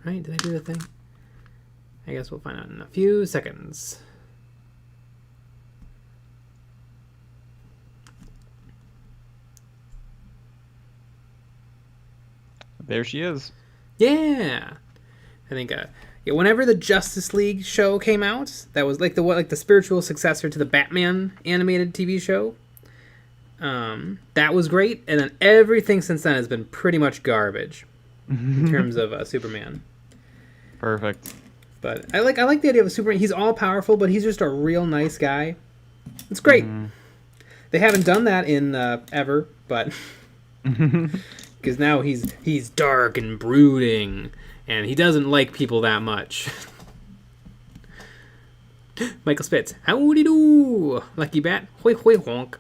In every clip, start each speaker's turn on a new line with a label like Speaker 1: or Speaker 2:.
Speaker 1: Right? Did I do the thing? I guess we'll find out in a few seconds.
Speaker 2: There she is.
Speaker 1: Yeah. I think whenever the Justice League show came out, that was like the spiritual successor to the Batman animated TV show. That was great, and then everything since then has been pretty much garbage in terms of Superman.
Speaker 2: Perfect.
Speaker 1: But I like the idea of a Superman. He's all powerful, but he's just a real nice guy. It's great. They haven't done that in ever, but because now he's dark and brooding, and he doesn't like people that much. Michael Spitz, howdy do, Lucky Bat, hoi hoi honk.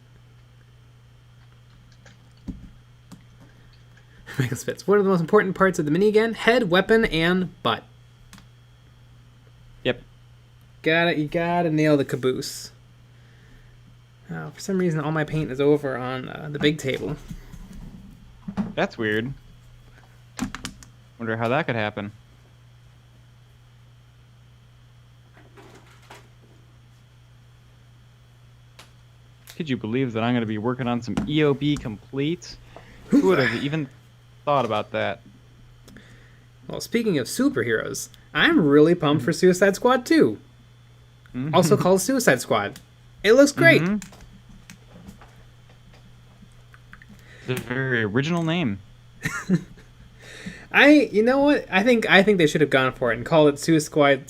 Speaker 1: Michael Spitz, what are the most important parts of the mini again? Head, weapon, and butt.
Speaker 2: Yep.
Speaker 1: You gotta nail the caboose. For some reason, all my paint is over on the big table.
Speaker 2: That's weird. Wonder how that could happen. Could you believe that I'm going to be working on some EOB complete? Who would have even thought about that?
Speaker 1: Well, speaking of superheroes, I'm really pumped for Suicide Squad 2. Also called Suicide Squad. It looks great.
Speaker 2: It's a very original name.
Speaker 1: You know what? I think they should have gone for it and called it Suicide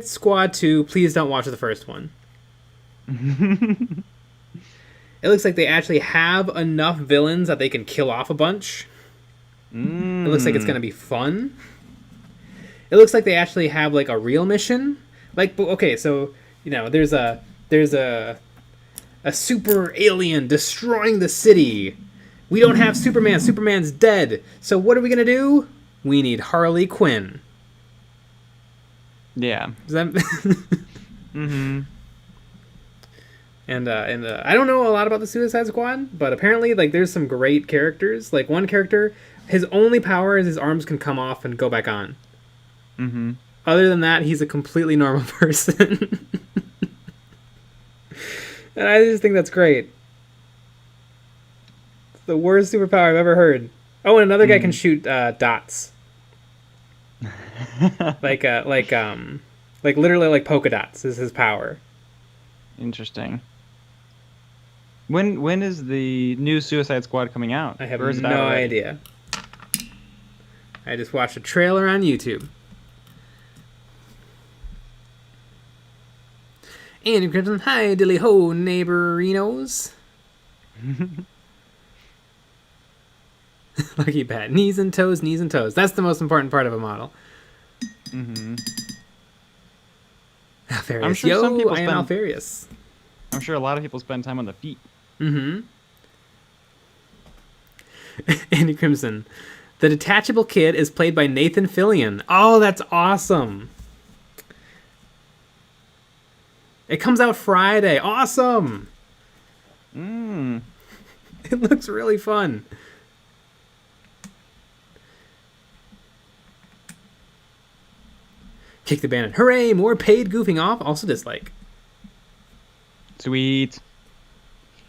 Speaker 1: Squad 2. Please don't watch the first one. It looks like they actually have enough villains that they can kill off a bunch. It looks like it's going to be fun. It looks like they actually have like a real mission. Like, okay, so there's a super alien destroying the city. We don't have Superman. Superman's dead. So what are we gonna do? We need Harley Quinn.
Speaker 2: Yeah.
Speaker 1: Does that? And I don't know a lot about the Suicide Squad, but apparently, like, there's some great characters. Like, one character, his only power is his arms can come off and go back on. Other than that, he's a completely normal person. And I just think that's great. It's the worst superpower I've ever heard. Oh, and another guy can shoot dots. like literally like polka dots is his power.
Speaker 2: Interesting. When is the new Suicide Squad coming out?
Speaker 1: I have no idea. I just watched a trailer on YouTube. Andy Crimson, hi dilly ho neighborinos. Lucky Bat, knees and toes, knees and toes. That's the most important part of a model. Alfarius,
Speaker 2: I'm sure some people
Speaker 1: I am Alfarius.
Speaker 2: I'm sure a lot of people spend time on the feet.
Speaker 1: Andy Crimson, the detachable kid is played by Nathan Fillion. Oh, that's awesome. It comes out Friday. Awesome. It looks really fun. Kick the Bandit. Hooray, more paid goofing off. Also dislike.
Speaker 2: Sweet.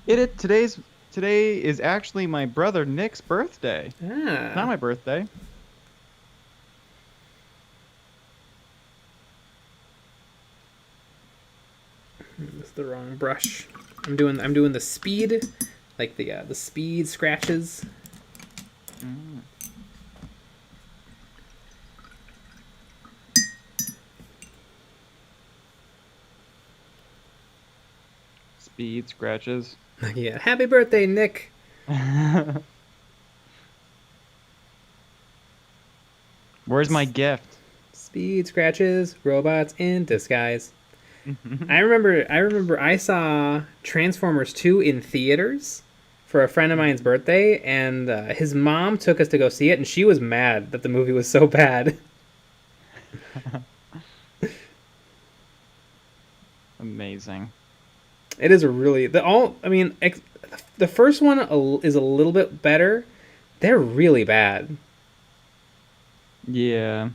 Speaker 2: Today is actually my brother Nick's birthday. Not my birthday.
Speaker 1: That's the wrong brush. I'm doing the speed, like the speed scratches.
Speaker 2: Speed scratches.
Speaker 1: Yeah. Happy birthday, Nick.
Speaker 2: Where's my gift?
Speaker 1: Speed scratches, robots in disguise. I remember I saw Transformers 2 in theaters for a friend of mine's birthday, and his mom took us to go see it, and she was mad that the movie was so bad.
Speaker 2: Amazing.
Speaker 1: It is the first one is a little bit better. They're really bad.
Speaker 2: Yeah.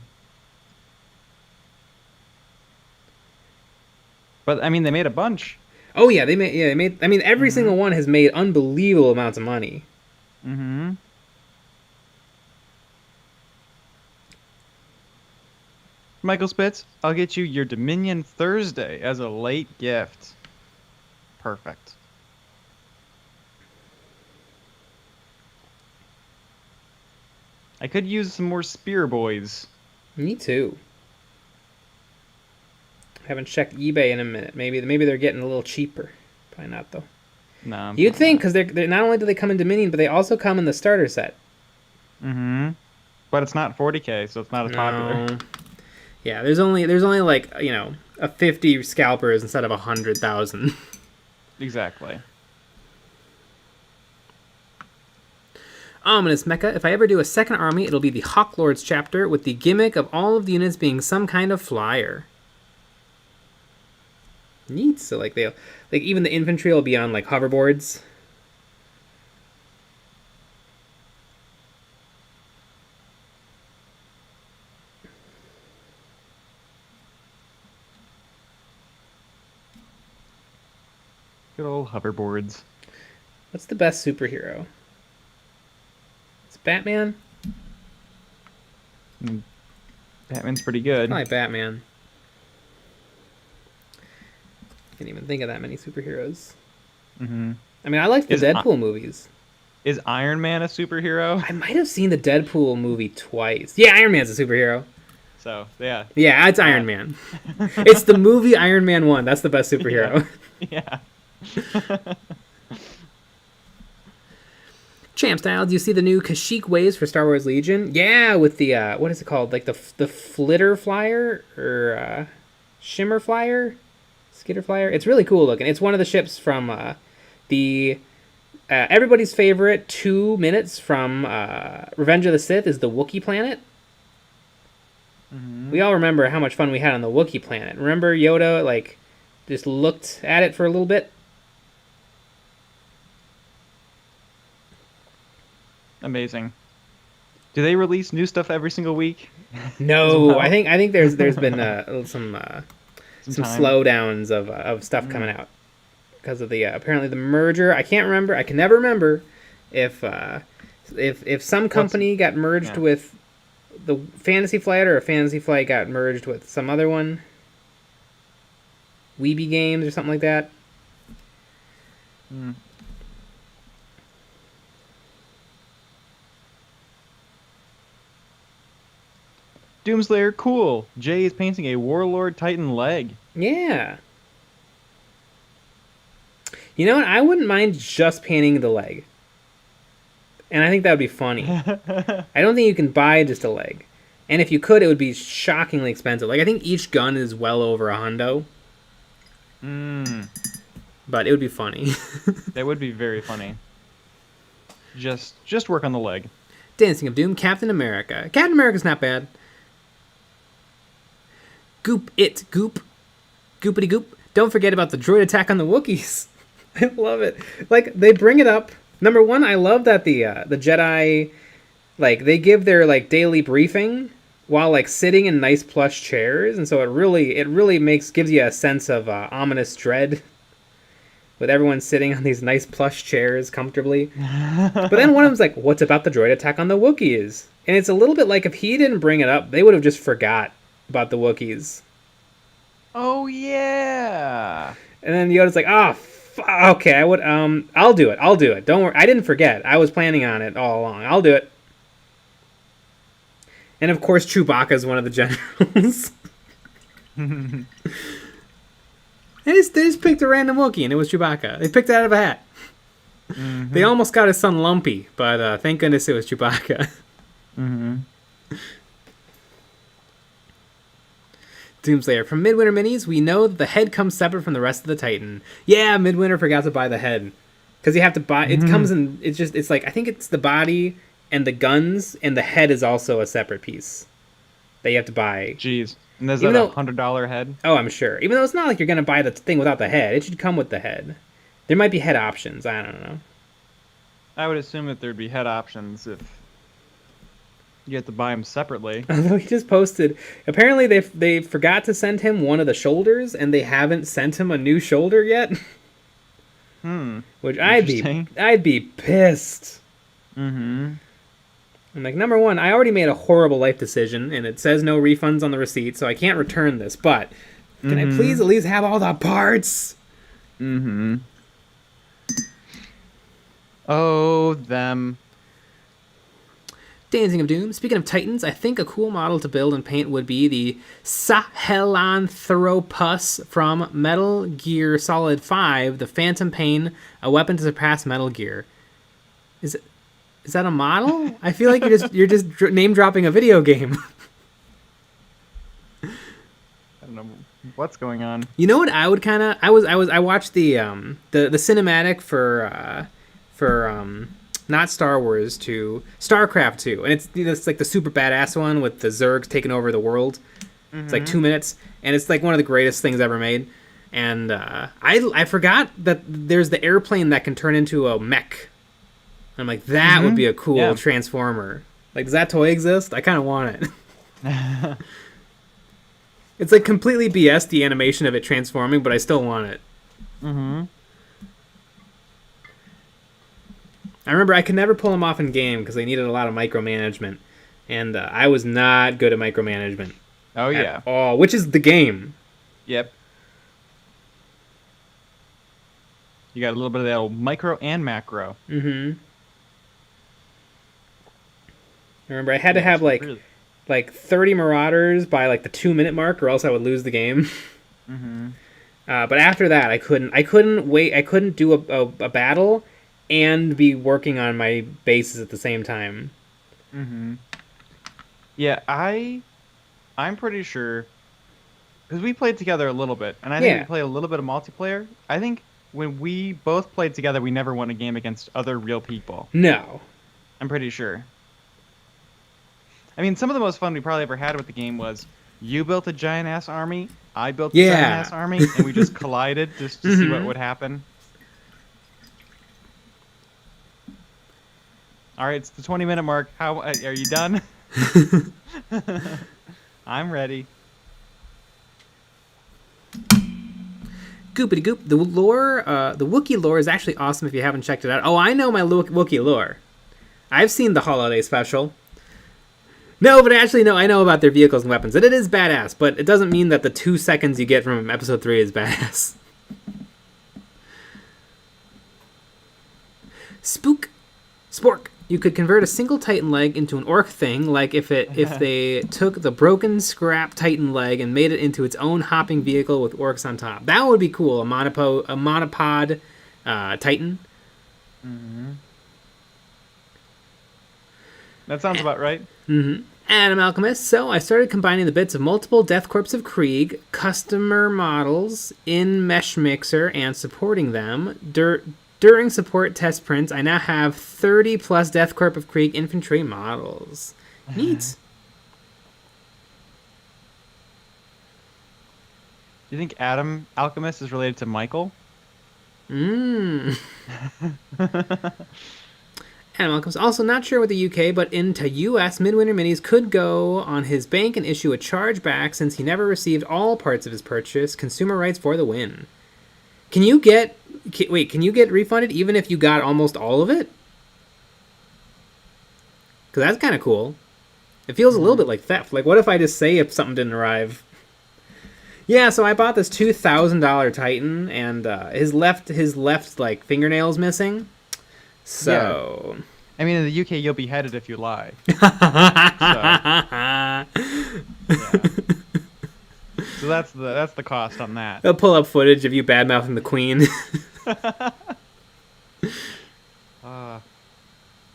Speaker 2: But I mean, they made a bunch.
Speaker 1: Oh yeah, they made. I mean, every single one has made unbelievable amounts of money.
Speaker 2: Mm-hmm. Michael Spitz, I'll get you your Dominion Thursday as a late gift. Perfect. I could use some more Spear Boys.
Speaker 1: Me too. Haven't checked eBay in a minute. Maybe they're getting a little cheaper. Probably not though.
Speaker 2: No.
Speaker 1: You'd think, because they're not only do they come in Dominion, but they also come in the starter set.
Speaker 2: Mm-hmm. But it's not 40K, so it's not as popular.
Speaker 1: Yeah, there's only like, you know, a 50 scalpers instead of 100,000.
Speaker 2: Exactly.
Speaker 1: Ominous Mecha. If I ever do a second army, it'll be the Hawklords chapter with the gimmick of all of the units being some kind of flyer. Neat. So like even the infantry will be on like hoverboards.
Speaker 2: Good old hoverboards.
Speaker 1: What's the best superhero? It's Batman?
Speaker 2: Batman's pretty good.
Speaker 1: I like Batman. Can't even think of that many superheroes.
Speaker 2: Mm-hmm.
Speaker 1: I mean, I like the Deadpool movies.
Speaker 2: Is Iron Man a superhero?
Speaker 1: I might have seen the Deadpool movie twice. Yeah, Iron Man's a superhero.
Speaker 2: So, yeah.
Speaker 1: Yeah, it's Iron Man. It's the movie Iron Man 1. That's the best superhero.
Speaker 2: Yeah.
Speaker 1: Champ Style, do you see the new Kashyyyk waves for Star Wars Legion? Yeah, with the, what is it called? Like the Flitter Flyer? Or, Shimmer Flyer? Skitter Flyer? It's really cool looking. It's one of the ships from, the... everybody's favorite 2 minutes from Revenge of the Sith is the Wookiee planet.
Speaker 2: Mm-hmm.
Speaker 1: We all remember how much fun we had on the Wookiee planet. Remember Yoda, like, just looked at it for a little bit?
Speaker 2: Amazing. Do they release new stuff every single week?
Speaker 1: No,
Speaker 2: Well?
Speaker 1: I think there's been some
Speaker 2: time.
Speaker 1: slowdowns of stuff coming out because of the apparently the merger. I can't remember. I can never remember if some company got merged with the Fantasy Flight or a Fantasy Flight got merged with some other one. Weeby Games or something like that.
Speaker 2: Mm. Doomslayer, cool. Jay is painting a Warlord Titan leg.
Speaker 1: Yeah. You know what? I wouldn't mind just painting the leg. And I think that would be funny. I don't think you can buy just a leg. And if you could, it would be shockingly expensive. Like, I think each gun is well over $100. But it would be funny.
Speaker 2: That would be very funny. Just work on the leg.
Speaker 1: Dancing of Doom, Captain America. Captain America's not bad. Goop it, goop. Goopity goop. Don't forget about the droid attack on the Wookiees. I love it. Like, they bring it up. Number one, I love that the Jedi, like, they give their, like, daily briefing while, like, sitting in nice plush chairs. And so it really gives you a sense of ominous dread with everyone sitting on these nice plush chairs comfortably. But then one of them's like, what's about the droid attack on the Wookiees? And it's a little bit like if he didn't bring it up, they would have just forgot about the Wookiees.
Speaker 2: Oh, yeah.
Speaker 1: And then Yoda's like, okay, I'll do it. Don't worry. I didn't forget. I was planning on it all along. I'll do it. And of course, Chewbacca's one of the generals. They just picked a random Wookiee, and it was Chewbacca. They picked it out of a hat. Mm-hmm. They almost got his son Lumpy, but thank goodness it was Chewbacca.
Speaker 2: Mm-hmm.
Speaker 1: Doomslayer. From Midwinter Minis, we know that the head comes separate from the rest of the Titan. Yeah, Midwinter forgot to buy the head. Because you have to buy... It comes in... It's like... I think it's the body and the guns, and the head is also a separate piece that you have to buy.
Speaker 2: Jeez. And there's that $100 head?
Speaker 1: Oh, I'm sure. Even though it's not like you're going to buy the thing without the head. It should come with the head. There might be head options. I don't know.
Speaker 2: I would assume that there'd be head options if You have to buy them separately.
Speaker 1: Although he just posted, apparently they forgot to send him one of the shoulders, and they haven't sent him a new shoulder yet. Which I'd be pissed.
Speaker 2: Mm-hmm.
Speaker 1: I'm like, number one, I already made a horrible life decision, and it says no refunds on the receipt, so I can't return this. But can I please at least have all the parts?
Speaker 2: Mm-hmm. Oh, them.
Speaker 1: Dancing of Doom. Speaking of Titans, I think a cool model to build and paint would be the Sahelanthropus from Metal Gear Solid 5, the Phantom Pain, a weapon to surpass Metal Gear. Is that a model? I feel like you're just name dropping a video game.
Speaker 2: I don't know what's going on.
Speaker 1: You know what I would kind of I watched the cinematic for not Star Wars 2, StarCraft 2, and it's like the super badass one with the Zergs taking over the world. Mm-hmm. It's like 2 minutes, and it's like one of the greatest things ever made. And I forgot that there's the airplane that can turn into a mech. I'm like, that would be a cool transformer. Like, does that toy exist? I kind of want it. It's like completely BS, the animation of it transforming, but I still want it.
Speaker 2: Mm-hmm.
Speaker 1: I remember I could never pull them off in game because they needed a lot of micromanagement, and I was not good at micromanagement.
Speaker 2: Oh yeah.
Speaker 1: At all, which is the game.
Speaker 2: Yep. You got a little bit of that old micro and macro.
Speaker 1: Mm-hmm. I remember I had to have like 30 Marauders by like the 2-minute mark, or else I would lose the game.
Speaker 2: Mm-hmm.
Speaker 1: But after that, I couldn't wait. I couldn't do a battle and be working on my bases at the same time.
Speaker 2: Mm-hmm. Yeah, I'm pretty sure, because we played together a little bit, and I think we played a little bit of multiplayer. I think when we both played together, we never won a game against other real people.
Speaker 1: No.
Speaker 2: I'm pretty sure. I mean, some of the most fun we probably ever had with the game was you built a giant-ass army, I built a giant-ass army, and we just collided just to see what would happen. All right, it's the 20-minute mark. How are you done? I'm ready.
Speaker 1: Goopity goop. The lore, the Wookiee lore is actually awesome if you haven't checked it out. Oh, I know my Wookiee lore. I've seen the holiday special. No, but actually, no, I know about their vehicles and weapons. And it is badass, but it doesn't mean that the 2 seconds you get from episode 3 is badass. Spork. You could convert a single Titan leg into an orc thing, like if they took the broken scrap Titan leg and made it into its own hopping vehicle with orcs on top. That would be cool. A monopod Titan.
Speaker 2: Mm-hmm. That sounds about right.
Speaker 1: Mm-hmm. Adam Alchemist. So I started combining the bits of multiple Death Corps of Krieg customer models in Mesh Mixer and supporting them. During support test prints, I now have 30 plus Death Corps of Krieg infantry models. Neat.
Speaker 2: Do you think Adam Alchemist is related to Michael?
Speaker 1: Adam Alchemist. Also not sure with the UK, but into US, Midwinter Minis could go on his bank and issue a chargeback since he never received all parts of his purchase. Consumer rights for the win. Can you get refunded even if you got almost all of it? Because that's kind of cool. It feels a little bit like theft. Like, what if I just say if something didn't arrive? Yeah, so I bought this $2,000 Titan, and his left like fingernail's missing. So,
Speaker 2: yeah. I mean, in the UK, you'll be headed if you lie. So that's the cost on that.
Speaker 1: They'll pull up footage of you bad-mouthing the Queen.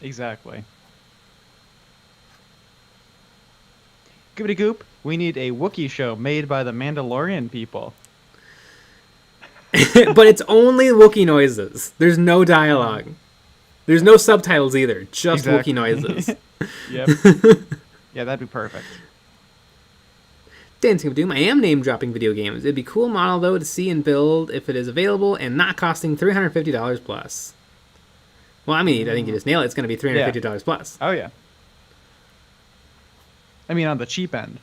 Speaker 2: Exactly. Goopity goop. We need a Wookiee show made by the Mandalorian people.
Speaker 1: But it's only Wookiee noises. There's no dialogue. There's no subtitles either. Just Wookiee noises.
Speaker 2: Yep. Yeah, that'd be perfect.
Speaker 1: Dancing of Doom. I am name-dropping video games. It'd be a cool model, though, to see and build if it is available and not costing $350 plus. Well, I mean, I think you just nailed it. It's going to be $350 plus.
Speaker 2: Oh, yeah. I mean, on the cheap end.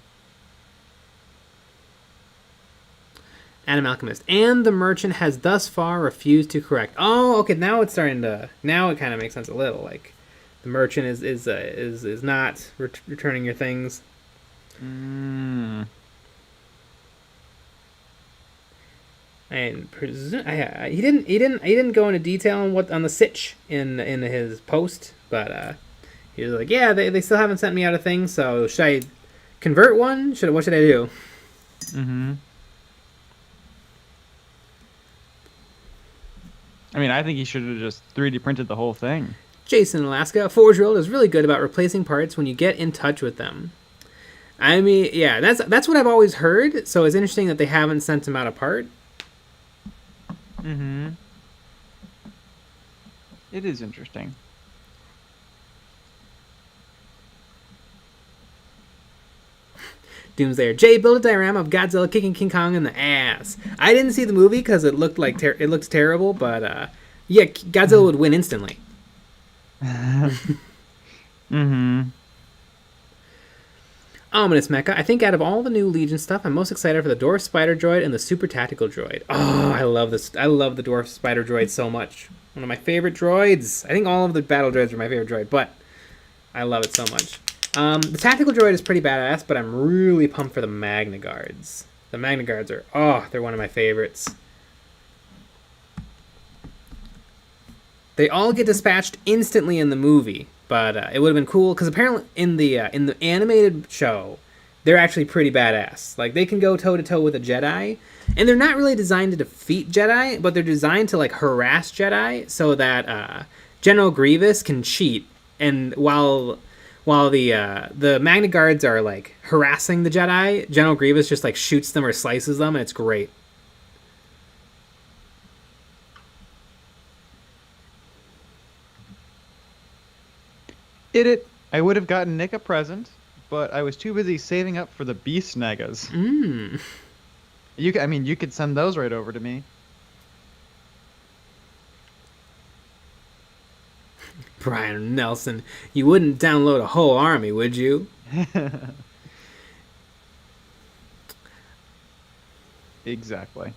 Speaker 1: Adam Alchemist. And the merchant has thus far refused to correct. Oh, okay. Now it's starting to. Now it kind of makes sense a little. Like, the merchant is not returning your things.
Speaker 2: Mm.
Speaker 1: And he didn't go into detail on the sitch in his post, but he was like, yeah, they still haven't sent me out a thing. So should I convert one? What should I do?
Speaker 2: Mm-hmm. I mean, I think he should have just 3D printed the whole thing.
Speaker 1: Jason in Alaska, Forge World is really good about replacing parts when you get in touch with them. I mean, yeah, that's what I've always heard. So it's interesting that they haven't sent him out a part.
Speaker 2: Mm-hmm. It is interesting.
Speaker 1: Doomslayer, Jay, build a diorama of Godzilla kicking King Kong in the ass. I didn't see the movie because it looked like it looked terrible, but yeah, Godzilla would win instantly.
Speaker 2: Mm-hmm.
Speaker 1: Ominous Mecha, I think out of all the new Legion stuff, I'm most excited for the Dwarf Spider Droid and the Super Tactical Droid. Oh, I love this. I love the Dwarf Spider Droid so much. One of my favorite droids. I think all of the battle droids are my favorite droid, but I love it so much. The Tactical Droid is pretty badass, but I'm really pumped for the Magna Guards. The Magna Guards are, they're one of my favorites. They all get dispatched instantly in the movie, but it would have been cool because apparently in the animated show, they're actually pretty badass. Like, they can go toe to toe with a Jedi, and they're not really designed to defeat Jedi, but they're designed to like harass Jedi so that General Grievous can cheat, and while the Magna Guards are like harassing the Jedi, General Grievous just like shoots them or slices them, and it's great.
Speaker 2: I would have gotten Nick a present, but I was too busy saving up for the Beast Negas. You could send those right over to me.
Speaker 1: Brian Nelson, you wouldn't download a whole army, would you?
Speaker 2: Exactly.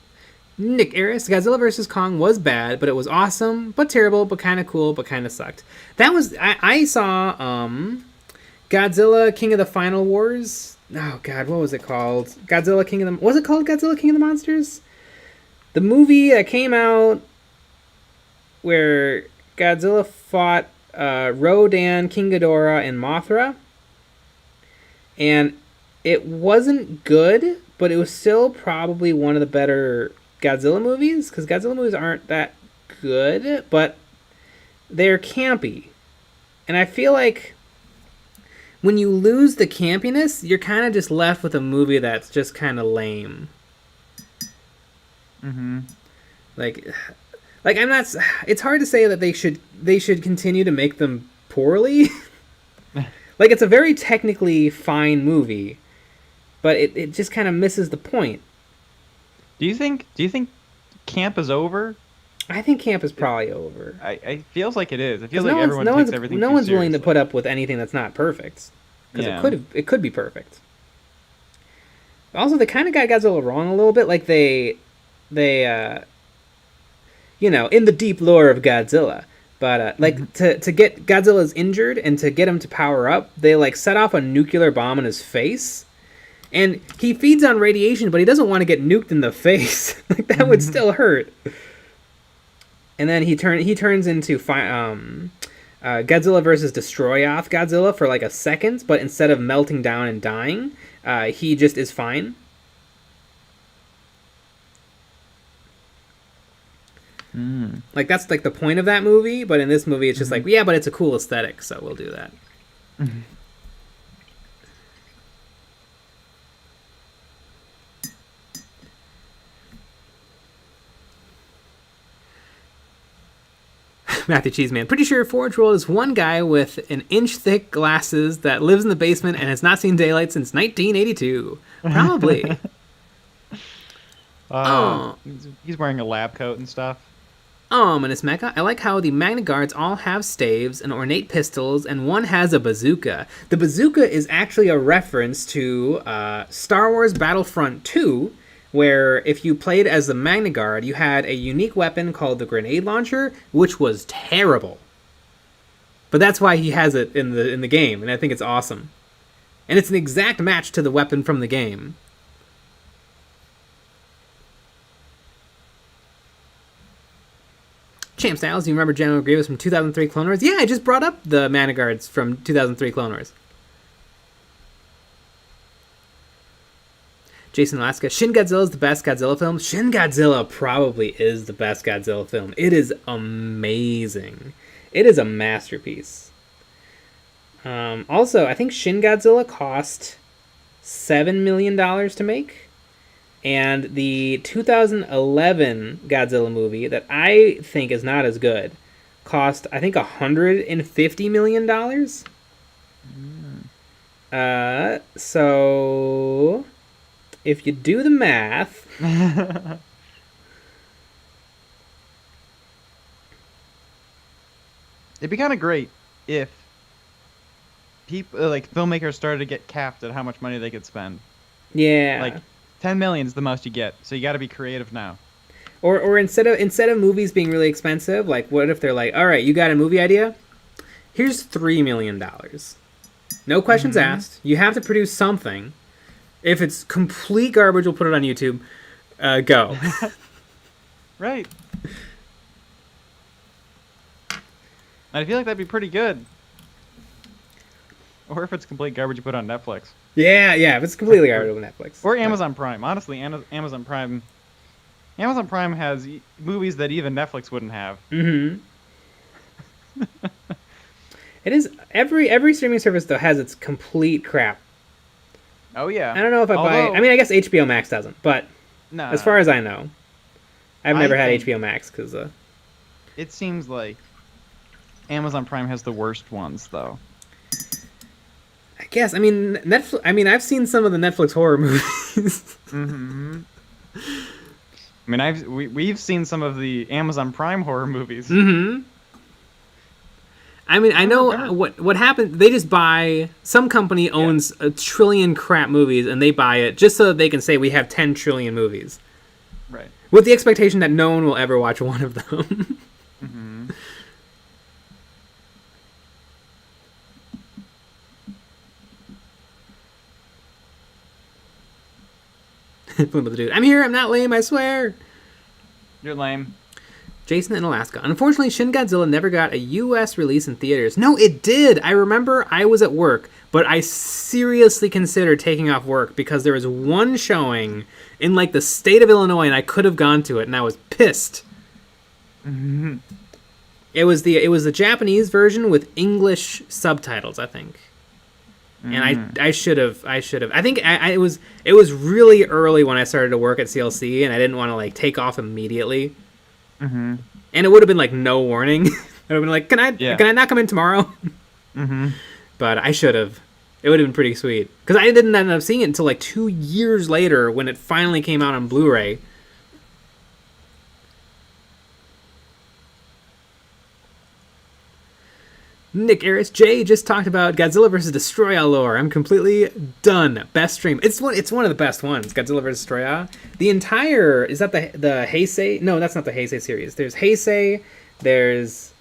Speaker 1: Nick Aris, Godzilla vs. Kong was bad, but it was awesome, but terrible, but kind of cool, but kind of sucked. That was... I saw Godzilla King of the Final Wars. Oh, God, what was it called? Godzilla King of the... Was it called Godzilla King of the Monsters? The movie that came out where Godzilla fought Rodan, King Ghidorah, and Mothra. And it wasn't good, but it was still probably one of the better Godzilla movies, because Godzilla movies aren't that good, but they're campy. And I feel like when you lose the campiness, you're kind of just left with a movie that's just kind of lame.
Speaker 2: Mm-hmm.
Speaker 1: Like I'm not... It's hard to say that they should continue to make them poorly. Like, it's a very technically fine movie, but it just kind of misses the point.
Speaker 2: Do you think camp is over?
Speaker 1: I think camp is probably over.
Speaker 2: I feels like it is. It feels like everyone takes everything
Speaker 1: no
Speaker 2: too
Speaker 1: one's willing to
Speaker 2: seriously.
Speaker 1: put up with anything that's not perfect, because it could be perfect. Also, they kind of got Godzilla wrong a little bit. Like they in the deep lore of Godzilla. But to get Godzilla's injured and to get him to power up, they like set off a nuclear bomb in his face. And he feeds on radiation, but he doesn't want to get nuked in the face. Like, that would still hurt. And then he turns into Godzilla versus Destroyoth Godzilla for like a second, but instead of melting down and dying, he just is fine. Like, that's like the point of that movie, but in this movie it's just like, yeah, but it's a cool aesthetic, so we'll do that. Matthew Cheeseman, pretty sure Forge World is one guy with an inch-thick glasses that lives in the basement and has not seen daylight since 1982. Probably.
Speaker 2: He's wearing a lab coat and stuff.
Speaker 1: ominous mecha. I like how the Magna Guards all have staves and ornate pistols, and one has a bazooka. The bazooka is actually a reference to Star Wars Battlefront 2, where if you played as the Magna Guard, you had a unique weapon called the grenade launcher, which was terrible. But that's why he has it in the game, and I think it's awesome. And it's an exact match to the weapon from the game. Champ Styles, do you remember General Grievous from 2003 Clone Wars? Yeah, I just brought up the Magna Guards from 2003 Clone Wars. Jason Alaska, Shin Godzilla is the best Godzilla film. Shin Godzilla probably is the best Godzilla film. It is amazing. It is a masterpiece. Also, I think Shin Godzilla cost $7 million to make. And the 2011 Godzilla movie that I think is not as good cost, I think, $150 million. So if you do the math,
Speaker 2: it'd be kind of great if people like filmmakers started to get capped at how much money they could spend.
Speaker 1: Yeah,
Speaker 2: like 10 million is the most you get, so you got to be creative now.
Speaker 1: Or instead of movies being really expensive, like what if they're like, all right, you got a movie idea? Here's $3 million. No questions asked. You have to produce something. If it's complete garbage, we'll put it on YouTube. Go.
Speaker 2: Right. I feel like that'd be pretty good. Or if it's complete garbage, you put it on Netflix.
Speaker 1: Yeah, if it's completely garbage on Netflix.
Speaker 2: Or Amazon Prime. Honestly, Amazon Prime has movies that even Netflix wouldn't have.
Speaker 1: Mm-hmm. It is every streaming service though has its complete crap.
Speaker 2: Oh yeah.
Speaker 1: I don't know if I buy. I mean, I guess HBO Max doesn't, but as far as I know, I've never had HBO Max because.
Speaker 2: It seems like Amazon Prime has the worst ones though.
Speaker 1: I guess. I mean, Netflix. I mean, I've seen some of the Netflix horror movies.
Speaker 2: Mm-hmm. I mean, we've seen some of the Amazon Prime horror movies.
Speaker 1: Mm-hmm. I mean, I know what happened. They just buy. Some company owns a trillion crap movies, and they buy it just so that they can say we have 10 trillion movies.
Speaker 2: Right.
Speaker 1: With the expectation that no one will ever watch one of them.
Speaker 2: Mm-hmm.
Speaker 1: I'm here. I'm not lame. I swear.
Speaker 2: You're lame.
Speaker 1: Jason in Alaska. Unfortunately, Shin Godzilla never got a U.S. release in theaters. No, it did. I remember I was at work, but I seriously considered taking off work because there was one showing in like the state of Illinois, and I could have gone to it, and I was pissed.
Speaker 2: Mm-hmm.
Speaker 1: It was the Japanese version with English subtitles, I think. And I should have. I think it was really early when I started to work at CLC, and I didn't want to like take off immediately.
Speaker 2: Mm-hmm.
Speaker 1: And it would have been like no warning. I would have been like, can I not come in tomorrow?
Speaker 2: Mm-hmm.
Speaker 1: But I should have. It would have been pretty sweet because I didn't end up seeing it until like 2 years later when it finally came out on Blu-ray. Nick Aris J just talked about Godzilla vs. Destroya lore. I'm completely done. Best stream. It's one of the best ones. Godzilla vs. Destroya. The entire is that the Heisei? No, that's not the Heisei series. There's Heisei. There's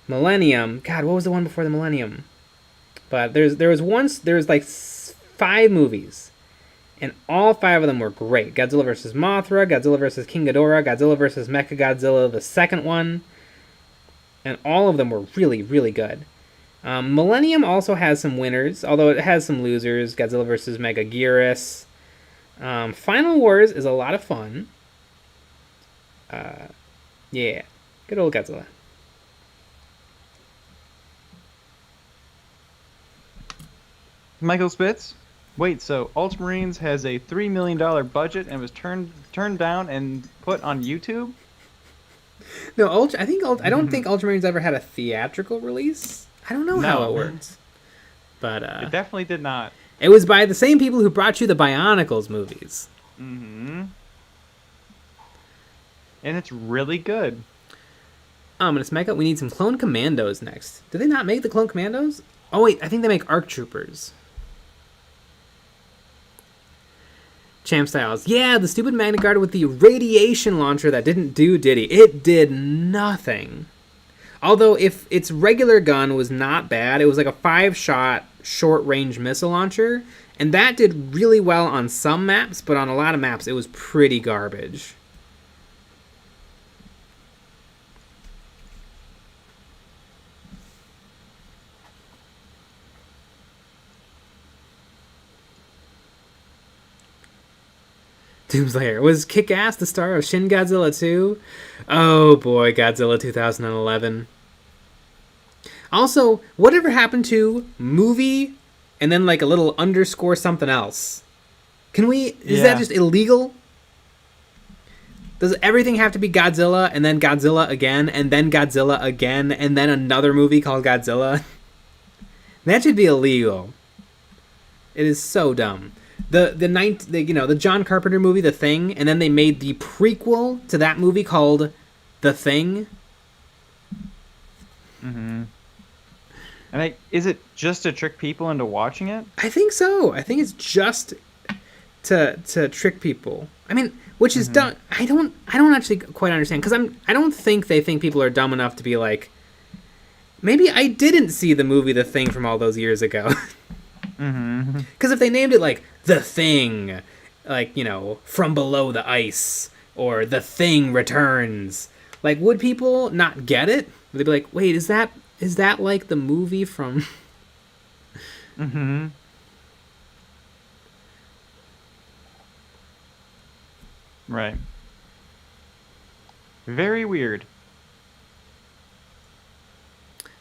Speaker 1: Millennium. God, what was the one before the Millennium? But there's like 5 movies, and all 5 of them were great. Godzilla vs. Mothra, Godzilla vs. King Ghidorah, Godzilla vs. Mechagodzilla, the second one, and all of them were really, really good. Millennium also has some winners, although it has some losers. Godzilla vs. Megaguirus. Final Wars is a lot of fun. Yeah, good old Godzilla.
Speaker 2: Michael Spitz? Wait, so Ultramarines has a $3 million budget and was turned down and put on YouTube?
Speaker 1: No, I don't think Ultramarines ever had a theatrical release. I don't know how it works. But
Speaker 2: it definitely did not.
Speaker 1: It was by the same people who brought you the Bionicles movies.
Speaker 2: Mm-hmm. And it's really good.
Speaker 1: Ominous Mecha. We need some Clone Commandos next. Do they not make the Clone Commandos? Oh, wait. I think they make ARC Troopers. Champ Styles. Yeah, the stupid Magna Guard with the radiation launcher that didn't do Diddy. It did nothing. Although, if its regular gun was not bad, it was like a 5-shot short-range missile launcher, and that did really well on some maps, but on a lot of maps, it was pretty garbage. Doomslayer. Was Kick-Ass the star of Shin Godzilla 2? Oh boy, Godzilla 2011. Also, whatever happened to movie and then like a little underscore something else? Can we... Is that just illegal? Does everything have to be Godzilla and then Godzilla again and then Godzilla again and then another movie called Godzilla? That should be illegal. It is so dumb. The John Carpenter movie, The Thing, and then they made the prequel to that movie called The Thing.
Speaker 2: Mm-hmm. And is it just to trick people into watching it?
Speaker 1: I think so. I think it's just to trick people. I mean, which is dumb. I don't actually quite understand, because I don't think they think people are dumb enough to be like, maybe I didn't see the movie The Thing from all those years ago. Because if they named it like The Thing, like, From Below the Ice, or The Thing Returns, like, would people not get it? Would they be like, wait, is that like the movie from...
Speaker 2: Right. Very weird.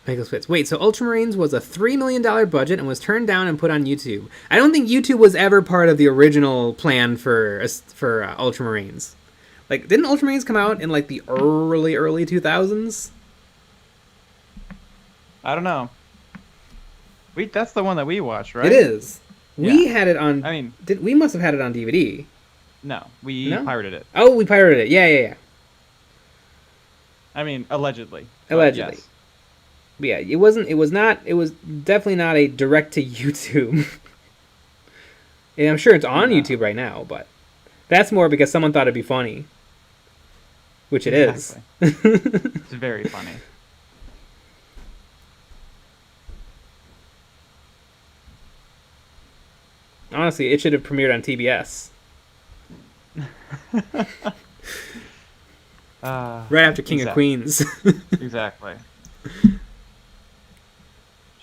Speaker 1: Wait, so Ultramarines was a $3 million budget and was turned down and put on YouTube. I don't think YouTube was ever part of the original plan for Ultramarines. Like, didn't Ultramarines come out in like the early 2000s?
Speaker 2: I don't know. That's the one that we watched, right?
Speaker 1: It is.
Speaker 2: Yeah.
Speaker 1: We had it on...
Speaker 2: I mean...
Speaker 1: we must have had it on DVD.
Speaker 2: No, we pirated it.
Speaker 1: Oh, we pirated it. Yeah.
Speaker 2: I mean, allegedly.
Speaker 1: Allegedly.
Speaker 2: Yes.
Speaker 1: But yeah, it was definitely not a direct to YouTube. And I'm sure it's on YouTube right now, but that's more because someone thought it'd be funny. Which it is.
Speaker 2: It's very funny.
Speaker 1: Honestly, it should have premiered on TBS. Right after King of Queens.
Speaker 2: Exactly.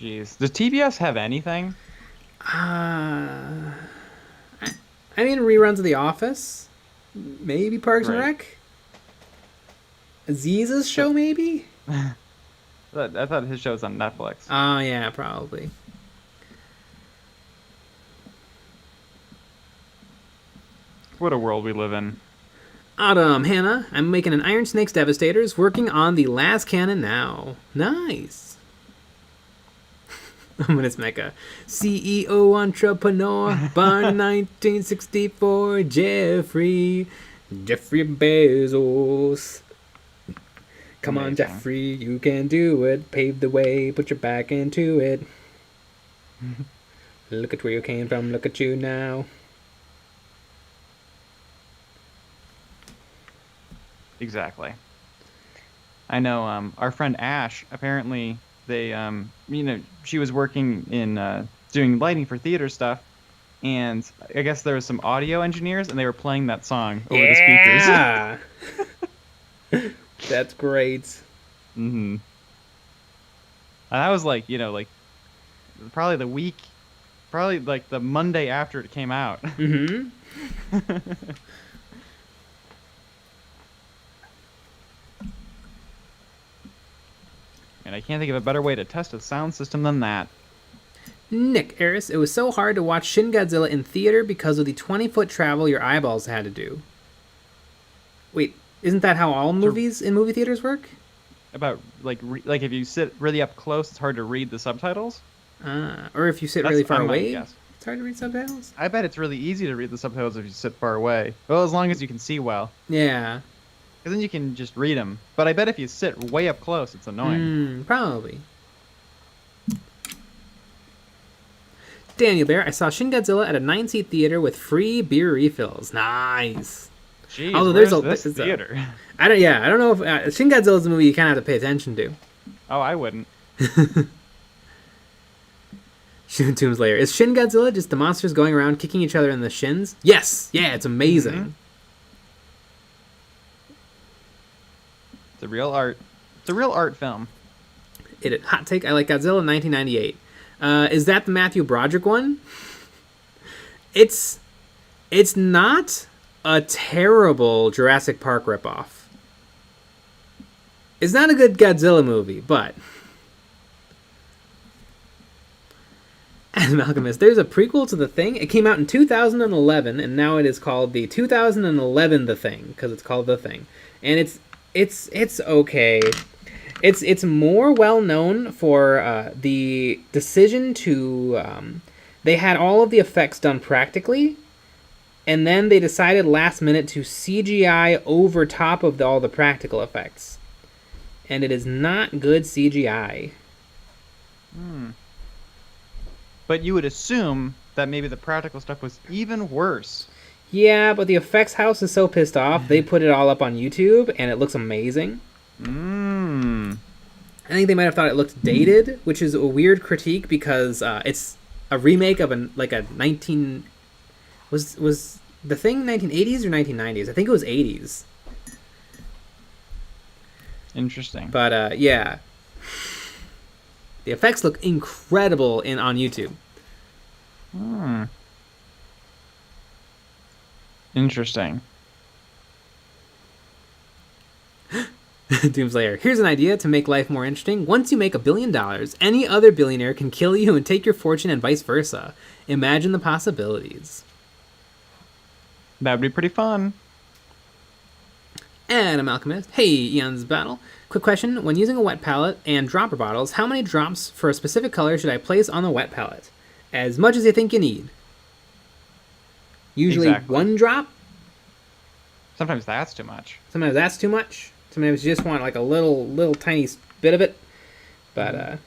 Speaker 2: Jeez. Does TBS have anything?
Speaker 1: I mean, reruns of The Office. Maybe Parks and Rec. Aziz's show, maybe?
Speaker 2: I thought his show was on Netflix.
Speaker 1: Oh, yeah, probably.
Speaker 2: What a world we live in.
Speaker 1: Autumn, Hannah. I'm making an Iron Snake's Devastators, working on the last cannon now. Nice. Ominous Mecha. CEO entrepreneur, born 1964, Jeffrey Bezos. Come on, Jeffrey, you can do it. Pave the way, put your back into it. Look at where you came from, look at you now.
Speaker 2: Exactly. I know our friend Ash, apparently she was working in doing lighting for theater stuff, and I guess there was some audio engineers, and they were playing that song over the speakers.
Speaker 1: Yeah. That's great.
Speaker 2: And I was like, probably like the Monday after it came out. And I can't think of a better way to test a sound system than that.
Speaker 1: Nick Eris, it was so hard to watch Shin Godzilla in theater because of the 20-foot travel your eyeballs had to do. Wait, isn't that how all movies in movie theaters work?
Speaker 2: About, like if you sit really up close, it's hard to read the subtitles?
Speaker 1: Or if you sit really far away, it's hard to read subtitles?
Speaker 2: I bet it's really easy to read the subtitles if you sit far away. Well, as long as you can see well.
Speaker 1: Yeah.
Speaker 2: Because then you can just read them. But I bet if you sit way up close, it's annoying.
Speaker 1: Probably. Daniel Bear, I saw Shin Godzilla at a 9-seat theater with free beer refills. Nice.
Speaker 2: Jeez,
Speaker 1: Although
Speaker 2: where's
Speaker 1: there's
Speaker 2: this theater?
Speaker 1: I don't know if Shin Godzilla is a movie you kind of have to pay attention to.
Speaker 2: Oh, I wouldn't.
Speaker 1: Tombs Lair. Is Shin Godzilla just the monsters going around kicking each other in the shins? Yes. Yeah, it's amazing.
Speaker 2: Mm-hmm. It's a real art. It's a real art film.
Speaker 1: Hot take, I like Godzilla 1998. Is that the Matthew Broderick one? It's not a terrible Jurassic Park ripoff. It's not a good Godzilla movie, but... As Alchemist, there's a prequel to The Thing. It came out in 2011, and now it is called the 2011 The Thing, because it's called The Thing. And it's okay. It's more well known for the decision to... they had all of the effects done practically, and then they decided last minute to CGI over top of all the practical effects. And it is not good CGI.
Speaker 2: But you would assume that maybe the practical stuff was even worse.
Speaker 1: Yeah, but the effects house is so pissed off, they put it all up on YouTube, and it looks amazing. I think they might have thought it looked dated, which is a weird critique because it's a remake of a 19... Was The Thing 1980s or 1990s? I think it was 80s.
Speaker 2: Interesting.
Speaker 1: But yeah. The effects look incredible on YouTube.
Speaker 2: Interesting.
Speaker 1: Doomslayer. Here's an idea to make life more interesting. Once you make $1 billion, any other billionaire can kill you and take your fortune and vice versa. Imagine the possibilities.
Speaker 2: That would be pretty fun.
Speaker 1: And I'm Alchemist. Hey, Eon's Battle. Quick question. When using a wet palette and dropper bottles, how many drops for a specific color should I place on the wet palette? As much as you think you need. Usually
Speaker 2: Exactly.
Speaker 1: 1 drop.
Speaker 2: Sometimes that's too much.
Speaker 1: Sometimes that's too much. Sometimes you just want like a little tiny bit of it. But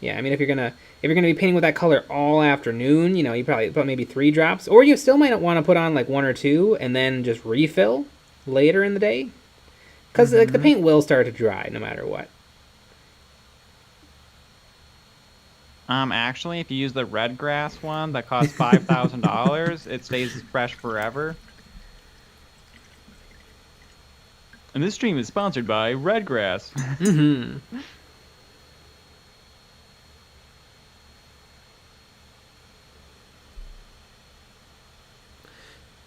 Speaker 1: yeah, I mean if you're gonna be painting with that color all afternoon, you probably put maybe 3 drops, or you still might want to put on like 1 or 2 and then just refill later in the day, because like the paint will start to dry no matter what.
Speaker 2: Actually, if you use the red grass one that costs $5,000, it stays fresh forever. And this stream is sponsored by Redgrass.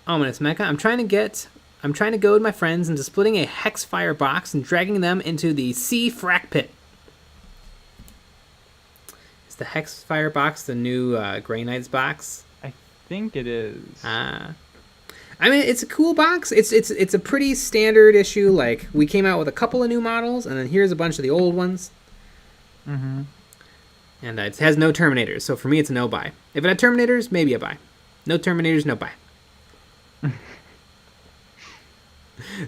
Speaker 1: Ominous Mecha. I'm trying to goad my friends into splitting a Hexfire box and dragging them into the Sea Frack Pit. Is the Hexfire box the new Grey Knights box?
Speaker 2: I think it is.
Speaker 1: I mean, it's a cool box. It's a pretty standard issue. Like, we came out with a couple of new models, and then here's a bunch of the old ones. And it has no Terminators, so for me, it's a no buy. If it had Terminators, maybe a buy. No Terminators, no buy.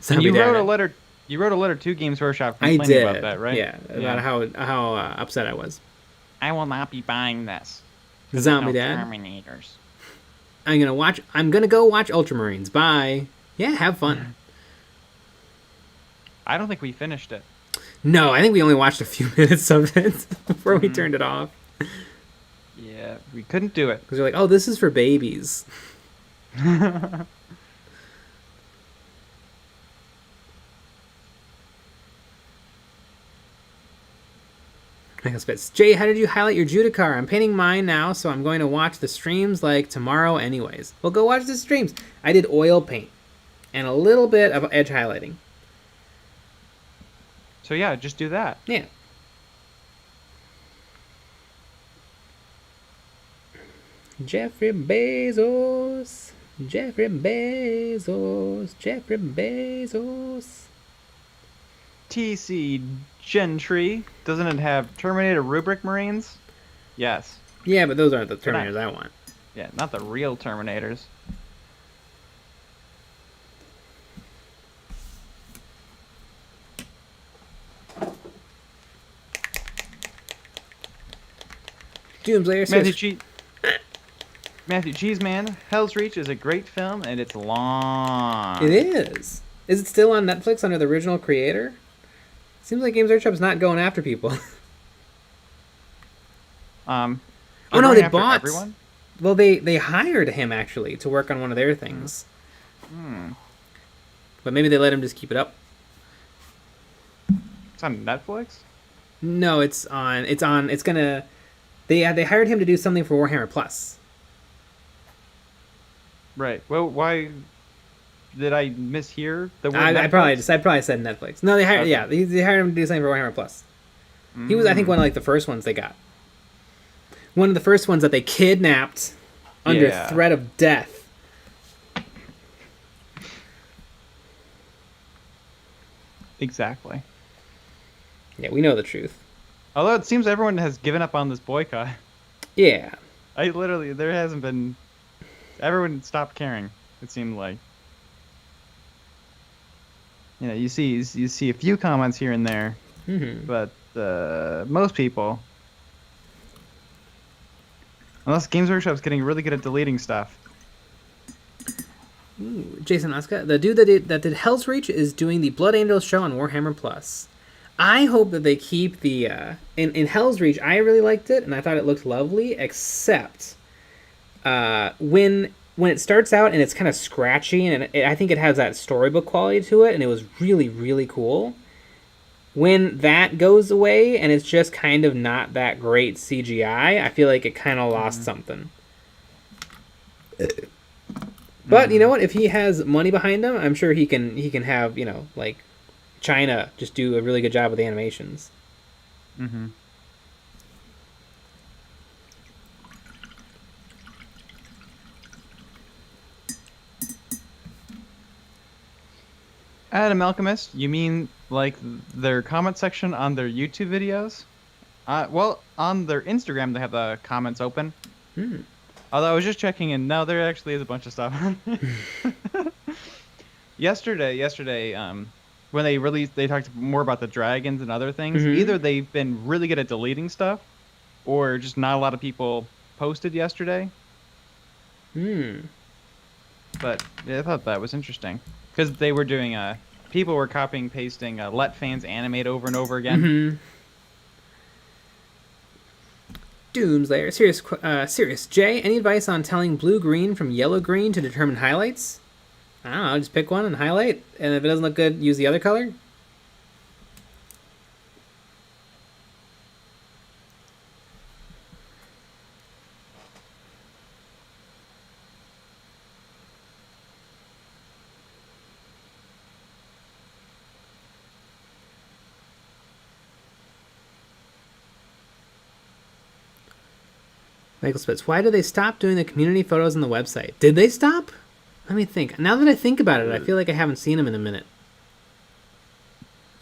Speaker 2: You wrote a letter. You wrote a letter to Games Workshop complaining about that, right?
Speaker 1: Yeah, about how upset I was.
Speaker 2: I will not be buying this.
Speaker 1: Zombie Dad.
Speaker 2: Terminators.
Speaker 1: I'm gonna go watch Ultramarines. Bye. Yeah, have fun.
Speaker 2: I don't think we finished it.
Speaker 1: No, I think we only watched a few minutes of it before we turned it off.
Speaker 2: Yeah, we couldn't do it.
Speaker 1: Because we're like, oh, this is for babies. Jay, how did you highlight your Judicar? I'm painting mine now, so I'm going to watch the streams like tomorrow anyways. Well, go watch the streams. I did oil paint and a little bit of edge highlighting.
Speaker 2: So yeah, just do that.
Speaker 1: Yeah. Jeffrey Bezos. Jeffrey Bezos. Jeffrey Bezos.
Speaker 2: TC Gentry. Doesn't it have Terminator Rubric Marines? Yes.
Speaker 1: Yeah, but those aren't the Terminators I want.
Speaker 2: Yeah, not the real Terminators.
Speaker 1: Doomslayer.
Speaker 2: Matthew Cheeseman, Hell's Reach is a great film, and it's long.
Speaker 1: It is. Is it still on Netflix under the original creator? Seems like Games Workshop's not going after people.
Speaker 2: Oh
Speaker 1: no, they bought
Speaker 2: everyone.
Speaker 1: Well, they hired him actually to work on one of their things. But maybe they let him just keep it up.
Speaker 2: It's on Netflix?
Speaker 1: No, it's gonna. They hired him to do something for Warhammer Plus.
Speaker 2: Right. Well, why did I mishear the word?
Speaker 1: I probably said Netflix. No, they hired. Okay. Yeah, they hired him to do something for Warhammer Plus. He was, I think, one of like the first ones they got. One of the first ones that they kidnapped under threat of death.
Speaker 2: Exactly.
Speaker 1: Yeah, we know the truth.
Speaker 2: Although it seems everyone has given up on this boycott.
Speaker 1: Yeah.
Speaker 2: There hasn't been. Everyone stopped caring. It seemed like. You see a few comments here and there, but most people, unless Games Workshop's getting really good at deleting stuff.
Speaker 1: Ooh, Jason Oska, the dude that did Hell's Reach is doing the Blood Angels show on Warhammer Plus. I hope that they keep the in Hell's Reach. I really liked it and I thought it looked lovely, except when it starts out and it's kind of scratchy and I think it has that storybook quality to it and it was really, really cool. When that goes away and it's just kind of not that great CGI, I feel like it kind of lost something. But you know what? If he has money behind him, I'm sure he can have, like China just do a really good job with the animations.
Speaker 2: Mm-hmm. Adam Alchemist, you mean like their comment section on their YouTube videos? Well, on their Instagram they have the comments open. Although I was just checking and no, there actually is a bunch of stuff. Yesterday, when they talked more about the dragons and other things. Either they've been really good at deleting stuff, or just not a lot of people posted yesterday. But yeah, I thought that was interesting. Because they were doing people were copying pasting let fans animate over and over again.
Speaker 1: Doomslayer. Serious Jay, any advice on telling blue-green from yellow-green to determine highlights? I don't know, just pick one and highlight, and if it doesn't look good, use the other color? Michael Spitz, why did they stop doing the community photos on the website? Did they stop? Let me think. Now that I think about it, I feel like I haven't seen them in a minute.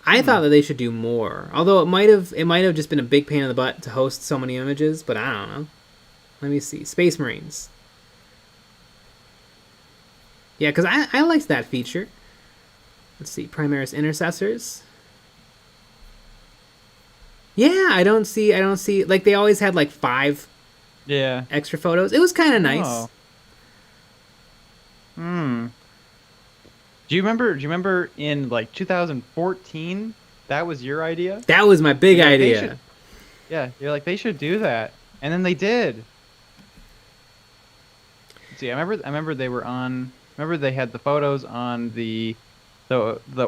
Speaker 1: I thought that they should do more. Although it might have just been a big pain in the butt to host so many images, but I don't know. Let me see. Space Marines. Yeah, because I liked that feature. Let's see. Primaris Intercessors. Yeah, I don't see like they always had like 5 extra photos. It was kind of nice.
Speaker 2: Do you remember in like 2014 that was your idea?
Speaker 1: That was my big idea.
Speaker 2: You're like they should do that. And then they did. See, I remember they were on. Remember they had the photos on the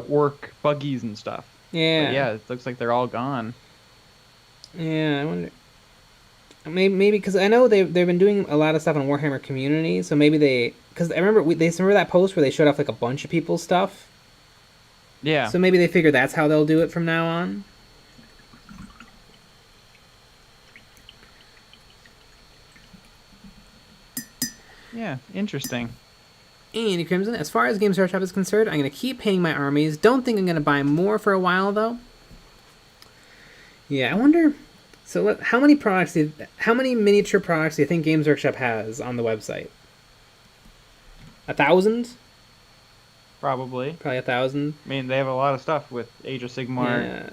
Speaker 2: orc buggies and stuff.
Speaker 1: Yeah.
Speaker 2: But yeah, it looks like they're all gone.
Speaker 1: Yeah, I wonder. Maybe because I know they've been doing a lot of stuff on Warhammer Community, so maybe because I remember remember that post where they showed off like a bunch of people's stuff.
Speaker 2: Yeah.
Speaker 1: So maybe they figure that's how they'll do it from now on.
Speaker 2: Yeah, interesting.
Speaker 1: Andy Crimson, as far as Games Workshop is concerned, I'm going to keep paying my armies. Don't think I'm going to buy more for a while, though. Yeah, I wonder. So, how many miniature products do you think Games Workshop has on the website? 1,000?
Speaker 2: Probably
Speaker 1: 1,000.
Speaker 2: I mean, they have a lot of stuff with Age of Sigmar,
Speaker 1: Yeah.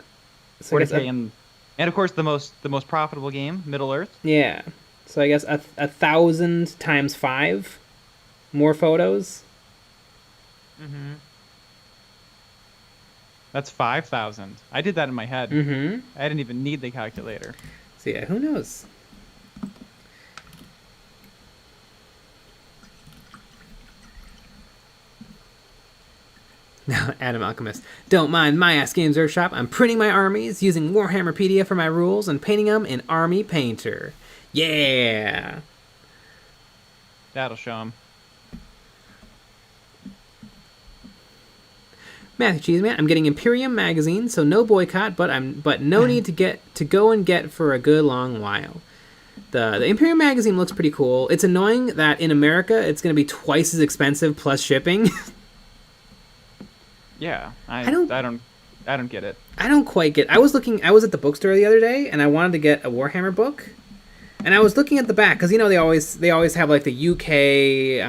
Speaker 1: So
Speaker 2: 40K, and And of course, the most profitable game, Middle Earth.
Speaker 1: Yeah. So I guess 1,000 times 5 more photos.
Speaker 2: Mm-hmm. That's 5,000. I did that in my head.
Speaker 1: Mm-hmm.
Speaker 2: I didn't even need the calculator.
Speaker 1: So yeah, who knows? Now, Adam Alchemist. Don't mind my ass Games Workshop. I'm printing my armies using Warhammerpedia for my rules and painting them in Army Painter. Yeah!
Speaker 2: That'll show him.
Speaker 1: Matthew Cheeseman, I'm getting Imperium magazine, so no boycott, but no need to go and get for a good long while. The Imperium magazine looks pretty cool. It's annoying that in America it's going to be twice as expensive plus shipping.
Speaker 2: Yeah, I don't get it.
Speaker 1: I don't quite get. I was at the bookstore the other day and I wanted to get a Warhammer book, and I was looking at the back because they always have like the UK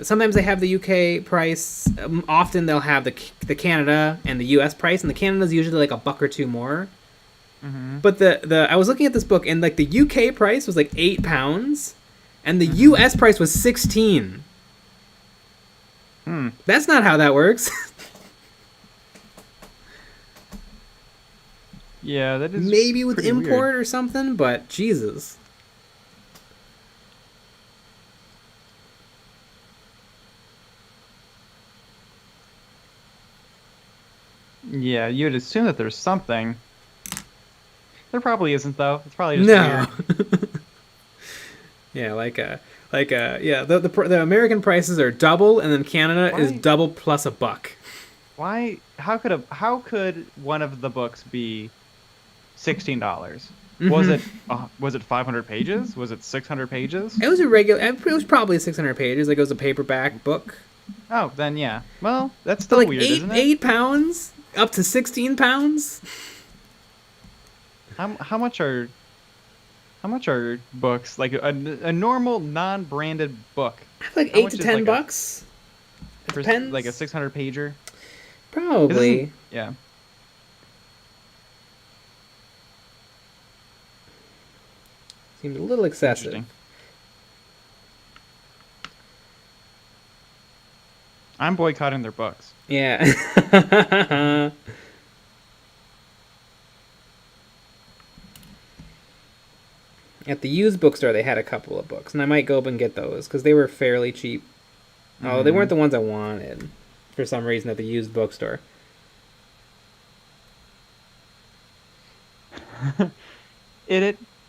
Speaker 1: sometimes they have the UK price. Often they'll have the Canada and the US price, and the Canada's usually like a buck or two more.
Speaker 2: Mm-hmm.
Speaker 1: But I was looking at this book and like the UK price was like £8, and the US price was 16. That's not how that works.
Speaker 2: Yeah, that is
Speaker 1: maybe with import
Speaker 2: weird.
Speaker 1: or something, but Jesus.
Speaker 2: Yeah, you'd assume that there's something. There probably isn't, though. It's probably just
Speaker 1: No.
Speaker 2: weird.
Speaker 1: Yeah, yeah. The American prices are double, and then Canada is double plus a buck.
Speaker 2: Why? How could one of the books be $16?
Speaker 1: Mm-hmm.
Speaker 2: Was it 500 pages? Was it 600 pages?
Speaker 1: It was it was probably 600 pages. Like it was a paperback book.
Speaker 2: Oh, then yeah. Well, that's still
Speaker 1: like
Speaker 2: weird, isn't it?
Speaker 1: £8 up to £16.
Speaker 2: How much are books like a normal non-branded book?
Speaker 1: Like
Speaker 2: How
Speaker 1: 8
Speaker 2: much
Speaker 1: to
Speaker 2: is,
Speaker 1: 10
Speaker 2: like,
Speaker 1: bucks. It depends.
Speaker 2: Like a 600 pager?
Speaker 1: Probably.
Speaker 2: Yeah.
Speaker 1: Seems a little excessive.
Speaker 2: Interesting. I'm boycotting their books.
Speaker 1: Yeah. At the used bookstore, they had a couple of books, and I might go up and get those because they were fairly cheap. Oh, they weren't the ones I wanted for some reason at the used bookstore.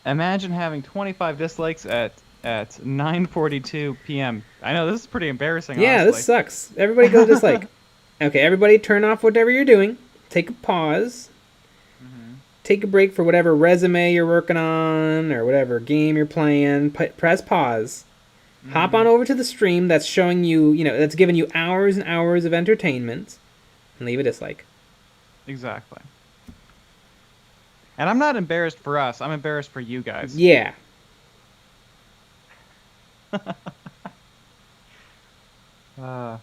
Speaker 2: Imagine having 25 dislikes at 9:42 p.m. I know this is pretty embarrassing.
Speaker 1: Yeah,
Speaker 2: honestly.
Speaker 1: this sucks. Everybody go dislike. Okay, everybody turn off whatever you're doing. Take a pause. Take a break for whatever resume you're working on or whatever game you're playing. Press pause. Hop on over to the stream that's showing you, that's giving you hours and hours of entertainment, and leave a dislike.
Speaker 2: Exactly. And I'm not embarrassed for us. I'm embarrassed for you guys.
Speaker 1: Yeah. Yeah,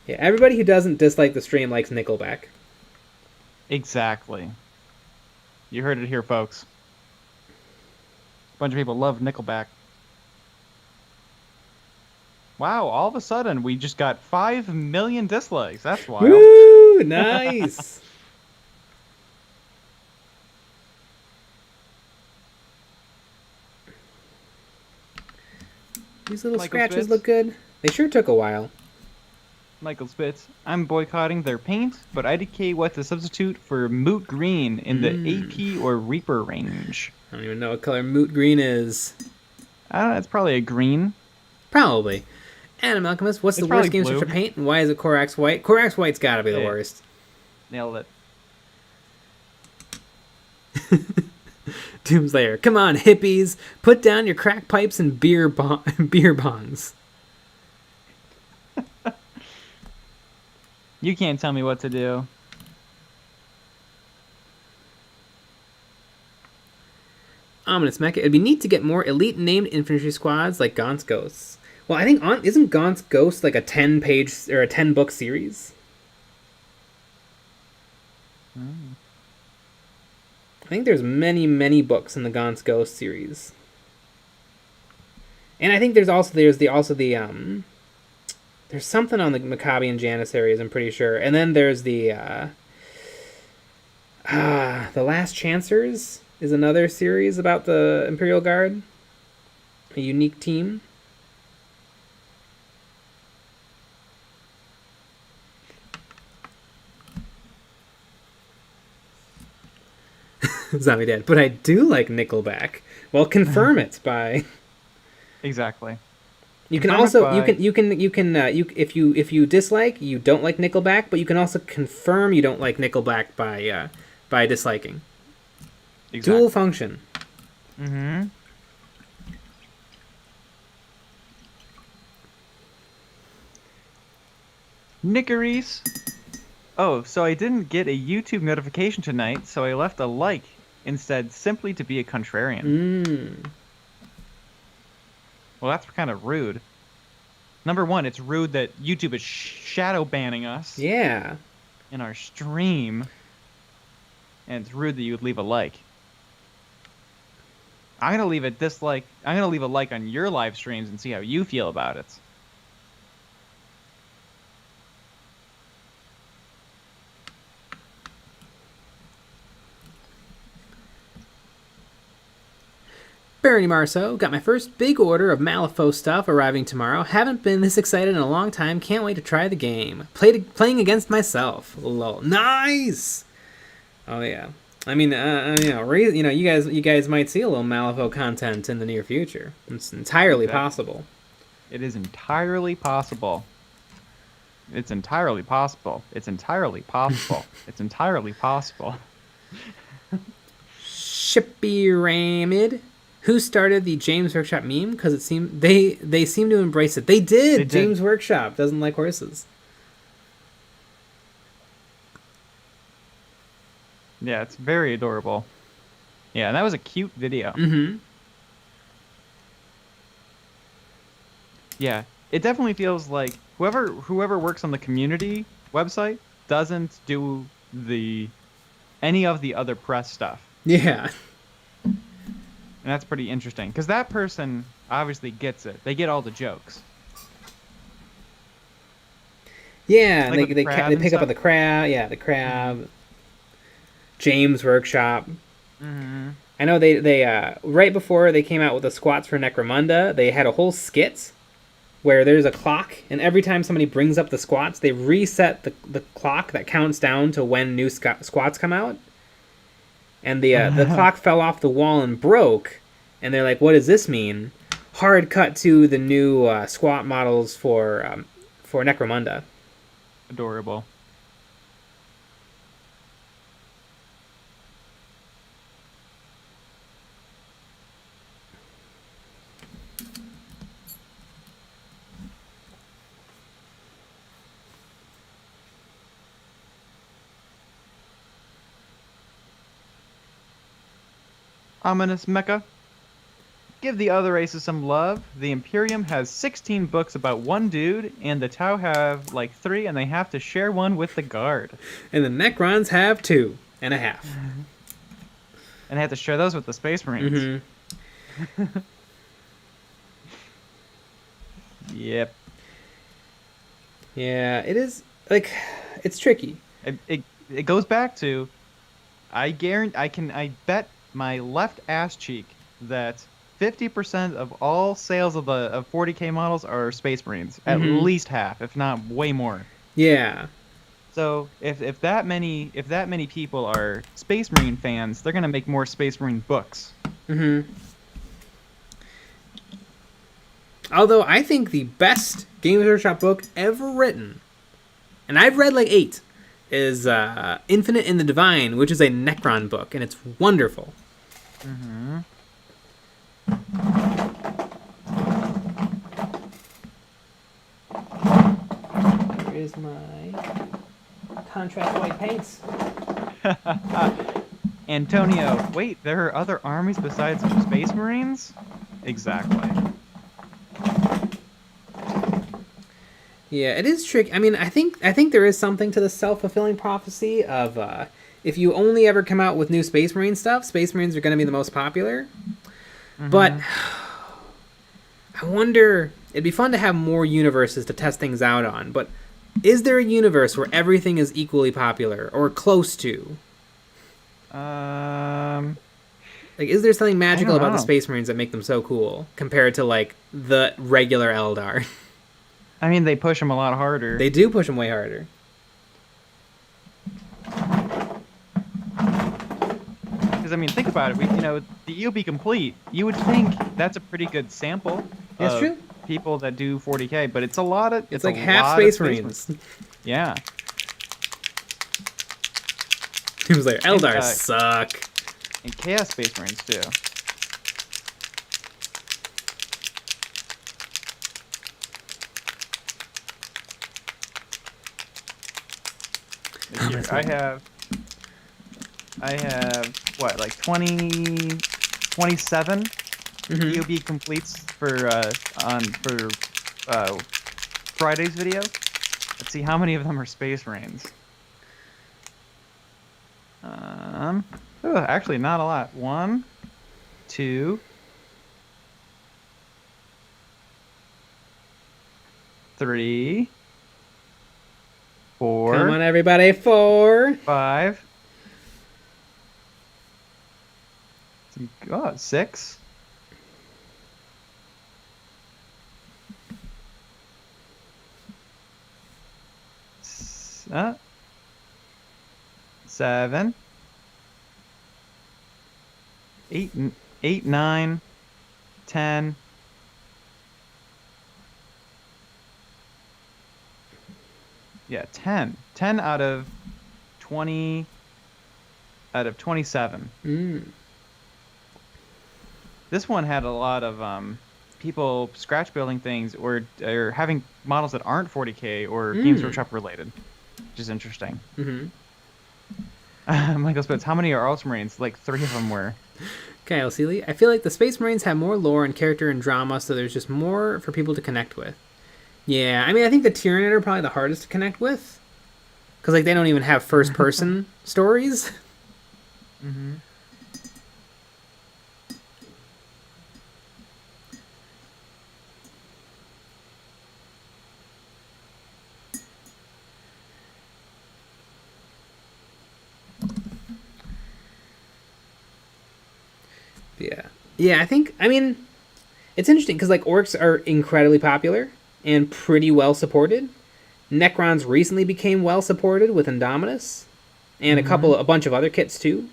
Speaker 1: everybody who doesn't dislike the stream likes Nickelback.
Speaker 2: Exactly. You heard it here, folks. A bunch of people love Nickelback. Wow, all of a sudden we just got 5 million dislikes. That's wild.
Speaker 1: Woo! Nice. These little scratches look good. They sure took a while.
Speaker 2: Michael Spitz, I'm boycotting their paint, but IDK what's a substitute for Moot Green in the AP or Reaper range.
Speaker 1: I don't even know what color Moot Green is.
Speaker 2: I don't know, it's probably a green.
Speaker 1: Probably. Adam Alchemist, what's the worst game for paint, and why is it Corax White? Corax White's gotta be the worst.
Speaker 2: Nailed it.
Speaker 1: Doomslayer, come on, hippies, put down your crack pipes and beer bongs.
Speaker 2: You can't tell me what to do.
Speaker 1: Ominous Mecha, it'd be neat to get more elite named infantry squads like Gaunt's Ghosts. Well, I think isn't Gaunt's Ghost like a 10-page or a 10-book series? think there's many books in the Gaunt's Ghost series. And I think there's the there's something on the Maccabi and Janus series, I'm pretty sure. And then there's the Last Chancers is another series about the Imperial Guard. A unique team. Zombie Dad. But I do like Nickelback. Well, confirm it by...
Speaker 2: Exactly.
Speaker 1: You can also if you dislike, you don't like Nickelback, but you can also confirm you don't like Nickelback by disliking. Exactly. Dual function.
Speaker 2: Mm-hmm. Nickeries. Oh, so I didn't get a YouTube notification tonight, so I left a like instead, simply to be a contrarian. Well, that's kind of rude. Number one, it's rude that YouTube is shadow banning us.
Speaker 1: Yeah.
Speaker 2: In our stream. And it's rude that you would leave a like. I'm going to leave a dislike. I'm going to leave a like on your live streams and see how you feel about it.
Speaker 1: Barony Marceau, got my first big order of Malifaux stuff arriving tomorrow. Haven't been this excited in a long time. Can't wait to try the game. Playing against myself. Lol. Nice! Oh, yeah. I mean, you guys might see a little Malifaux content in the near future. It's entirely possible.
Speaker 2: It is entirely possible. It's entirely possible. It's entirely possible. It's entirely possible.
Speaker 1: Shippy Ramid. Who started the James Workshop meme? Because it seemed they seem to embrace it. They did. James Workshop doesn't like horses.
Speaker 2: Yeah, it's very adorable. Yeah, and that was a cute video.
Speaker 1: Mm-hmm.
Speaker 2: Yeah, it definitely feels like whoever works on the community website doesn't do any of the other press stuff.
Speaker 1: Yeah.
Speaker 2: And that's pretty interesting, because that person obviously gets it. They get all the jokes.
Speaker 1: Yeah,
Speaker 2: like
Speaker 1: they pick up on the crab. Yeah, the crab. Mm-hmm. James Workshop.
Speaker 2: Mm-hmm.
Speaker 1: I know they right before they came out with the squats for Necromunda, they had a whole skit where there's a clock, and every time somebody brings up the squats, they reset the clock that counts down to when new squats come out. And the clock fell off the wall and broke, and they're like, "What does this mean?" Hard cut to the new squat models for Necromunda.
Speaker 2: Adorable. Ominous Mecha. Give the other races some love. The Imperium has 16 books about one dude, and the Tau have like 3, and they have to share one with the Guard.
Speaker 1: And the Necrons have 2.5.
Speaker 2: And they have to share those with the Space Marines.
Speaker 1: Mm-hmm.
Speaker 2: Yep.
Speaker 1: Yeah, it is, like, it's tricky.
Speaker 2: It goes back to, I bet my left ass cheek that 50% of all sales of 40K models are Space Marines. At least half, if not way more.
Speaker 1: Yeah.
Speaker 2: So if that many people are Space Marine fans, they're gonna make more Space Marine books.
Speaker 1: Mm-hmm. Although I think the best Games Workshop book ever written, and I've read like 8, is Infinite in the Divine, which is a Necron book, and it's wonderful.
Speaker 2: Mm-hmm.
Speaker 1: Here is my contrast white paints.
Speaker 2: Antonio, wait, there are other armies besides Space Marines? Exactly.
Speaker 1: Yeah, it is tricky. I mean, I think there is something to the self-fulfilling prophecy of if you only ever come out with new Space Marine stuff, Space Marines are going to be the most popular. But I wonder, it'd be fun to have more universes to test things out on, but is there a universe where everything is equally popular or close to? Like, is there something magical about the Space Marines that make them so cool compared to, like, the regular Eldar?
Speaker 2: I mean, they push them a lot harder.
Speaker 1: They do push them way harder.
Speaker 2: Because, I mean, think about it. The EOB Complete, you would think that's a pretty good sample
Speaker 1: That's
Speaker 2: of
Speaker 1: true.
Speaker 2: people that do 40K, but it's a lot of...
Speaker 1: It's like half Space Marines.
Speaker 2: Yeah.
Speaker 1: He was like, Eldar suck.
Speaker 2: And Chaos Space Marines, too. I have what, like 27 EOB completes for Friday's video. Let's see how many of them are Space Marines. Actually not a lot. 1, 2, 3, 4.
Speaker 1: Come on, everybody. 4.
Speaker 2: 5. 6. 7. 8, 9, 10. Yeah, 10. 10 out of 20 out of 27. This one had a lot of people scratch building things or having models that aren't 40K or Games Workshop related, which is interesting. Michael Spitz, how many are Ultramarines? Like 3 of them were.
Speaker 1: Kyle Seeley, I feel like the Space Marines have more lore and character and drama, so there's just more for people to connect with. Yeah, I mean, I think the Tyranid are probably the hardest to connect with. Because, like, they don't even have first-person stories. Yeah, I mean, it's interesting because, like, orcs are incredibly popular and pretty well supported. Necrons recently became well supported with Indominus and a bunch of other kits too.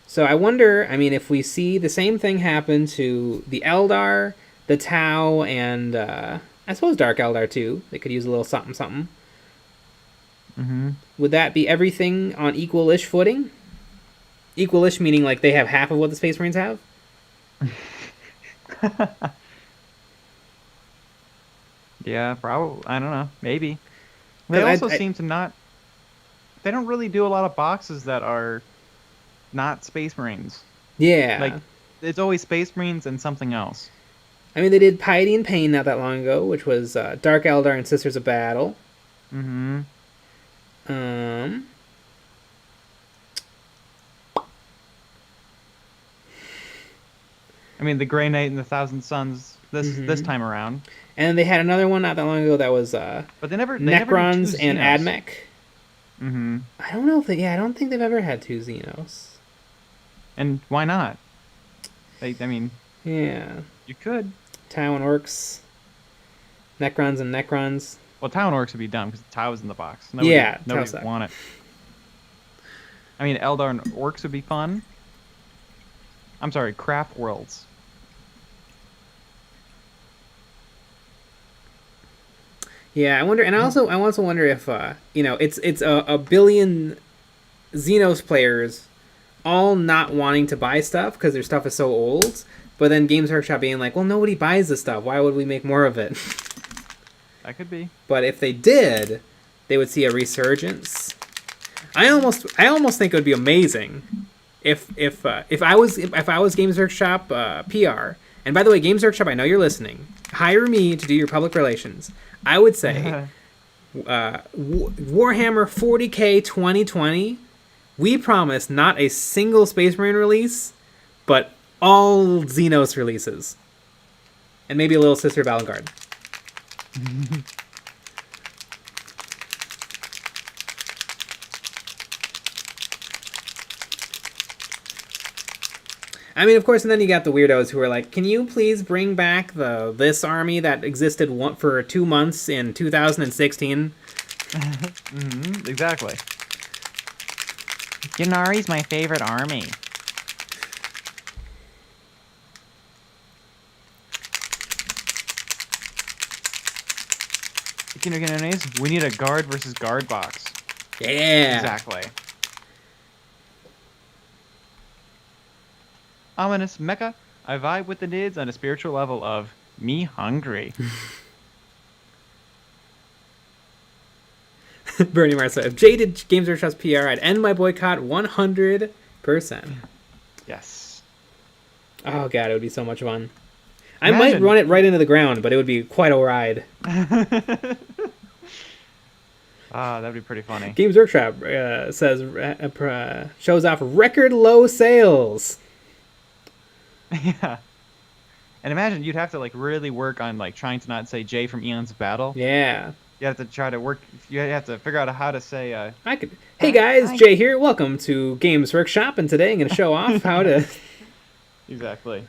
Speaker 1: So I wonder, I mean, if we see the same thing happen to the Eldar, the Tau, and I suppose Dark Eldar too. They could use a little something something. Would that be everything on equal-ish footing? Equal-ish meaning like they have half of what the Space Marines have?
Speaker 2: Yeah, probably. I don't know. Maybe. They also seem to not... They don't really do a lot of boxes that are not Space Marines.
Speaker 1: Yeah.
Speaker 2: Like, it's always Space Marines and something else.
Speaker 1: I mean, they did Piety and Pain not that long ago, which was Dark Eldar and Sisters of Battle.
Speaker 2: I mean, the Grey Knight and the Thousand Suns this time around.
Speaker 1: And they had another one not that long ago that was
Speaker 2: but they never
Speaker 1: Necrons and Admech.
Speaker 2: I
Speaker 1: don't know if I don't think they've ever had 2 Xenos.
Speaker 2: And why not? I mean,
Speaker 1: yeah,
Speaker 2: you could.
Speaker 1: Tau and Orcs, Necrons and Necrons.
Speaker 2: Well, Tau and Orcs would be dumb because Tau is in the box. Nobody would want it. I mean, Eldar and Orcs would be fun. I'm sorry, Craft Worlds.
Speaker 1: Yeah, I wonder, and I also wonder if it's a billion Xenos players all not wanting to buy stuff because their stuff is so old, but then Games Workshop being like, well, nobody buys this stuff. Why would we make more of it?
Speaker 2: That could be.
Speaker 1: But if they did, they would see a resurgence. I almost think it would be amazing if I was Games Workshop PR. And by the way, Games Workshop, I know you're listening. Hire me to do your public relations. I would say Warhammer 40K 2020 We promise not a single Space Marine release, but all Xenos releases. And maybe a little Sister Vanguard. I mean, of course, and then you got the weirdos who are like, can you please bring back this army that existed for 2 months in 2016?
Speaker 2: Exactly. Gennari's my favorite army. Gennari's, we need a guard versus guard box.
Speaker 1: Yeah.
Speaker 2: Exactly. Ominous Mecha, I vibe with the nids on a spiritual level of me hungry.
Speaker 1: Bernie Mars said, if Jay did Games Workshop's PR, I'd end my boycott 100%.
Speaker 2: Yes.
Speaker 1: Oh, God, it would be so much fun. I might run it right into the ground, but it would be quite a ride.
Speaker 2: That'd be pretty funny.
Speaker 1: Games Workshop says, shows off record low sales.
Speaker 2: Yeah. And imagine you'd have to like really work on like trying to not say Jay from Eons of Battle.
Speaker 1: Yeah.
Speaker 2: You have to try to work. You have to figure out how to say.
Speaker 1: Hey guys, Jay here. Welcome to Games Workshop, and today I'm going to show off how to.
Speaker 2: Exactly.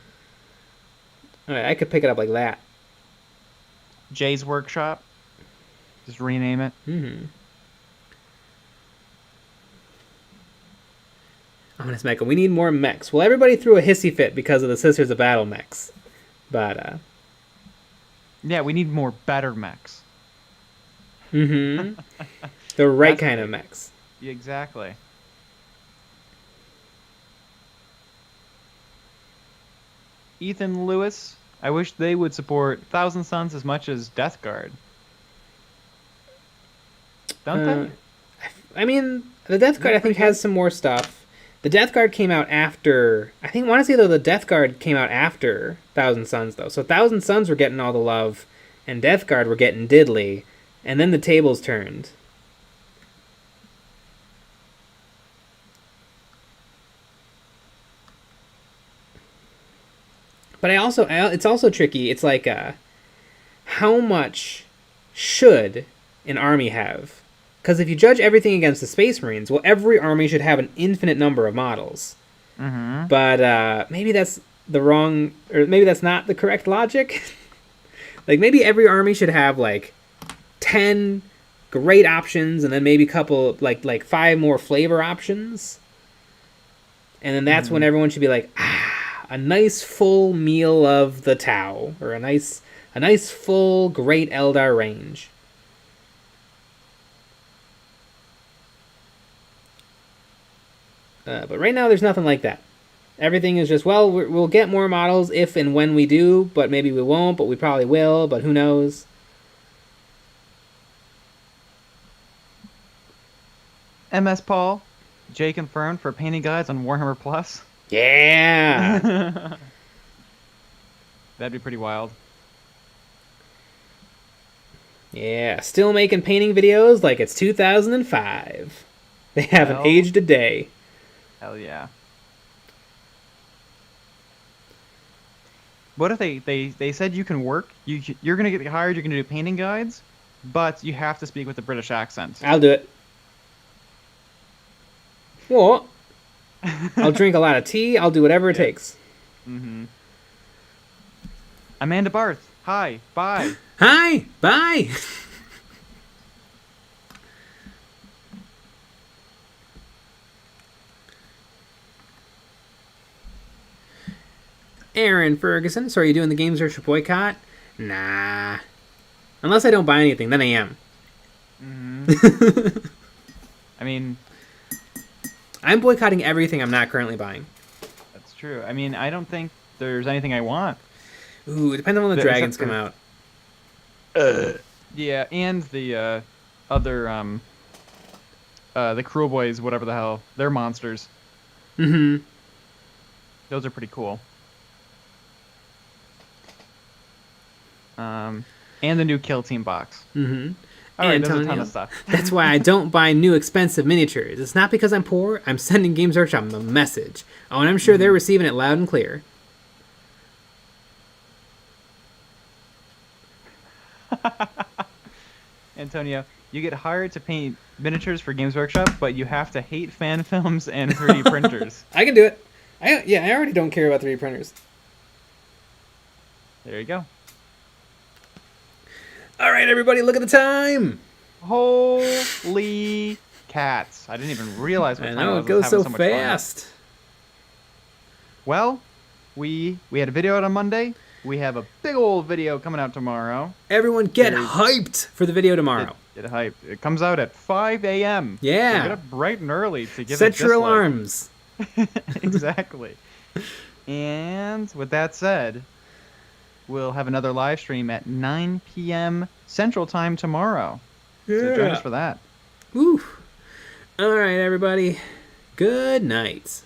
Speaker 1: All right, I could pick it up like that.
Speaker 2: Jay's Workshop. Just rename it.
Speaker 1: Mm-hmm. Honest Mecha, we need more mechs. Well, everybody threw a hissy fit because of the Sisters of Battle mechs. But,
Speaker 2: yeah, we need more better mechs.
Speaker 1: Mm-hmm. The right kind of mechs.
Speaker 2: Exactly. Ethan Lewis, I wish they would support Thousand Suns as much as Death Guard. Don't they?
Speaker 1: I mean, the Death Guard, I think, has some more stuff. The Death Guard came out after... I think, honestly, though, the Death Guard came out after Thousand Suns, though. So Thousand Suns were getting all the love, and Death Guard were getting diddly, and then the tables turned. But it's also tricky. It's like, how much should an army have? Because if you judge everything against the Space Marines, well, every army should have an infinite number of models.
Speaker 2: Mm-hmm.
Speaker 1: But maybe that's the wrong, or maybe that's not the correct logic. Like, maybe every army should have, like, 10 great options, and then maybe a couple, like 5 more flavor options. And then that's when everyone should be like, a nice full meal of the Tau, or a nice full great Eldar range. But right now, there's nothing like that. Everything is just, well, we'll get more models if and when we do, but maybe we won't, but we probably will, but who knows?
Speaker 2: MS Paul, Jay confirmed for painting guides on Warhammer Plus.
Speaker 1: Yeah!
Speaker 2: That'd be pretty wild.
Speaker 1: Yeah, still making painting videos like it's 2005. They haven't aged a day.
Speaker 2: Hell yeah. What if they said you can work, you're going to get hired, you're going to do painting guides, but you have to speak with a British accent?
Speaker 1: I'll do it. What? I'll drink a lot of tea, I'll do whatever it takes.
Speaker 2: Mm-hmm. Amanda Barth, hi, bye.
Speaker 1: Hi, bye! Aaron Ferguson, so are you doing the Games Workshop boycott? Nah. Unless I don't buy anything, then I am.
Speaker 2: Mm-hmm. I mean...
Speaker 1: I'm boycotting everything I'm not currently buying.
Speaker 2: That's true. I mean, I don't think there's anything I want.
Speaker 1: Ooh, it depends on when the dragons come out.
Speaker 2: Yeah, and the other, the Cruel Boys, whatever the hell. They're monsters.
Speaker 1: Mm-hmm.
Speaker 2: Those are pretty cool. And the new Kill Team box.
Speaker 1: Mm-hmm.
Speaker 2: All right, there's a ton
Speaker 1: Antonio.
Speaker 2: of stuff.
Speaker 1: That's why I don't buy new expensive miniatures. It's not because I'm poor. I'm sending Games Workshop a message. Oh, and I'm sure they're receiving it loud and clear.
Speaker 2: Antonio, you get hired to paint miniatures for Games Workshop, but you have to hate fan films and 3D printers.
Speaker 1: I can do it. I already don't care about 3D printers.
Speaker 2: There you go.
Speaker 1: All right, everybody, look at the time.
Speaker 2: Holy cats. I didn't even realize what
Speaker 1: I
Speaker 2: time
Speaker 1: know,
Speaker 2: it
Speaker 1: it
Speaker 2: was.
Speaker 1: goes so
Speaker 2: Much fun.
Speaker 1: fast.
Speaker 2: Well, we had a video out on Monday. We have a big old video coming out tomorrow.
Speaker 1: Everyone get hyped for the video tomorrow.
Speaker 2: Get hyped. It comes out at 5 a.m.
Speaker 1: Yeah.
Speaker 2: So get up bright and early to give it
Speaker 1: Set your
Speaker 2: dislike.
Speaker 1: alarms.
Speaker 2: Exactly. And with that said, we'll have another live stream at 9 p.m. Central Time tomorrow.
Speaker 1: Yeah.
Speaker 2: So join us for that.
Speaker 1: Woo. All right, everybody. Good night.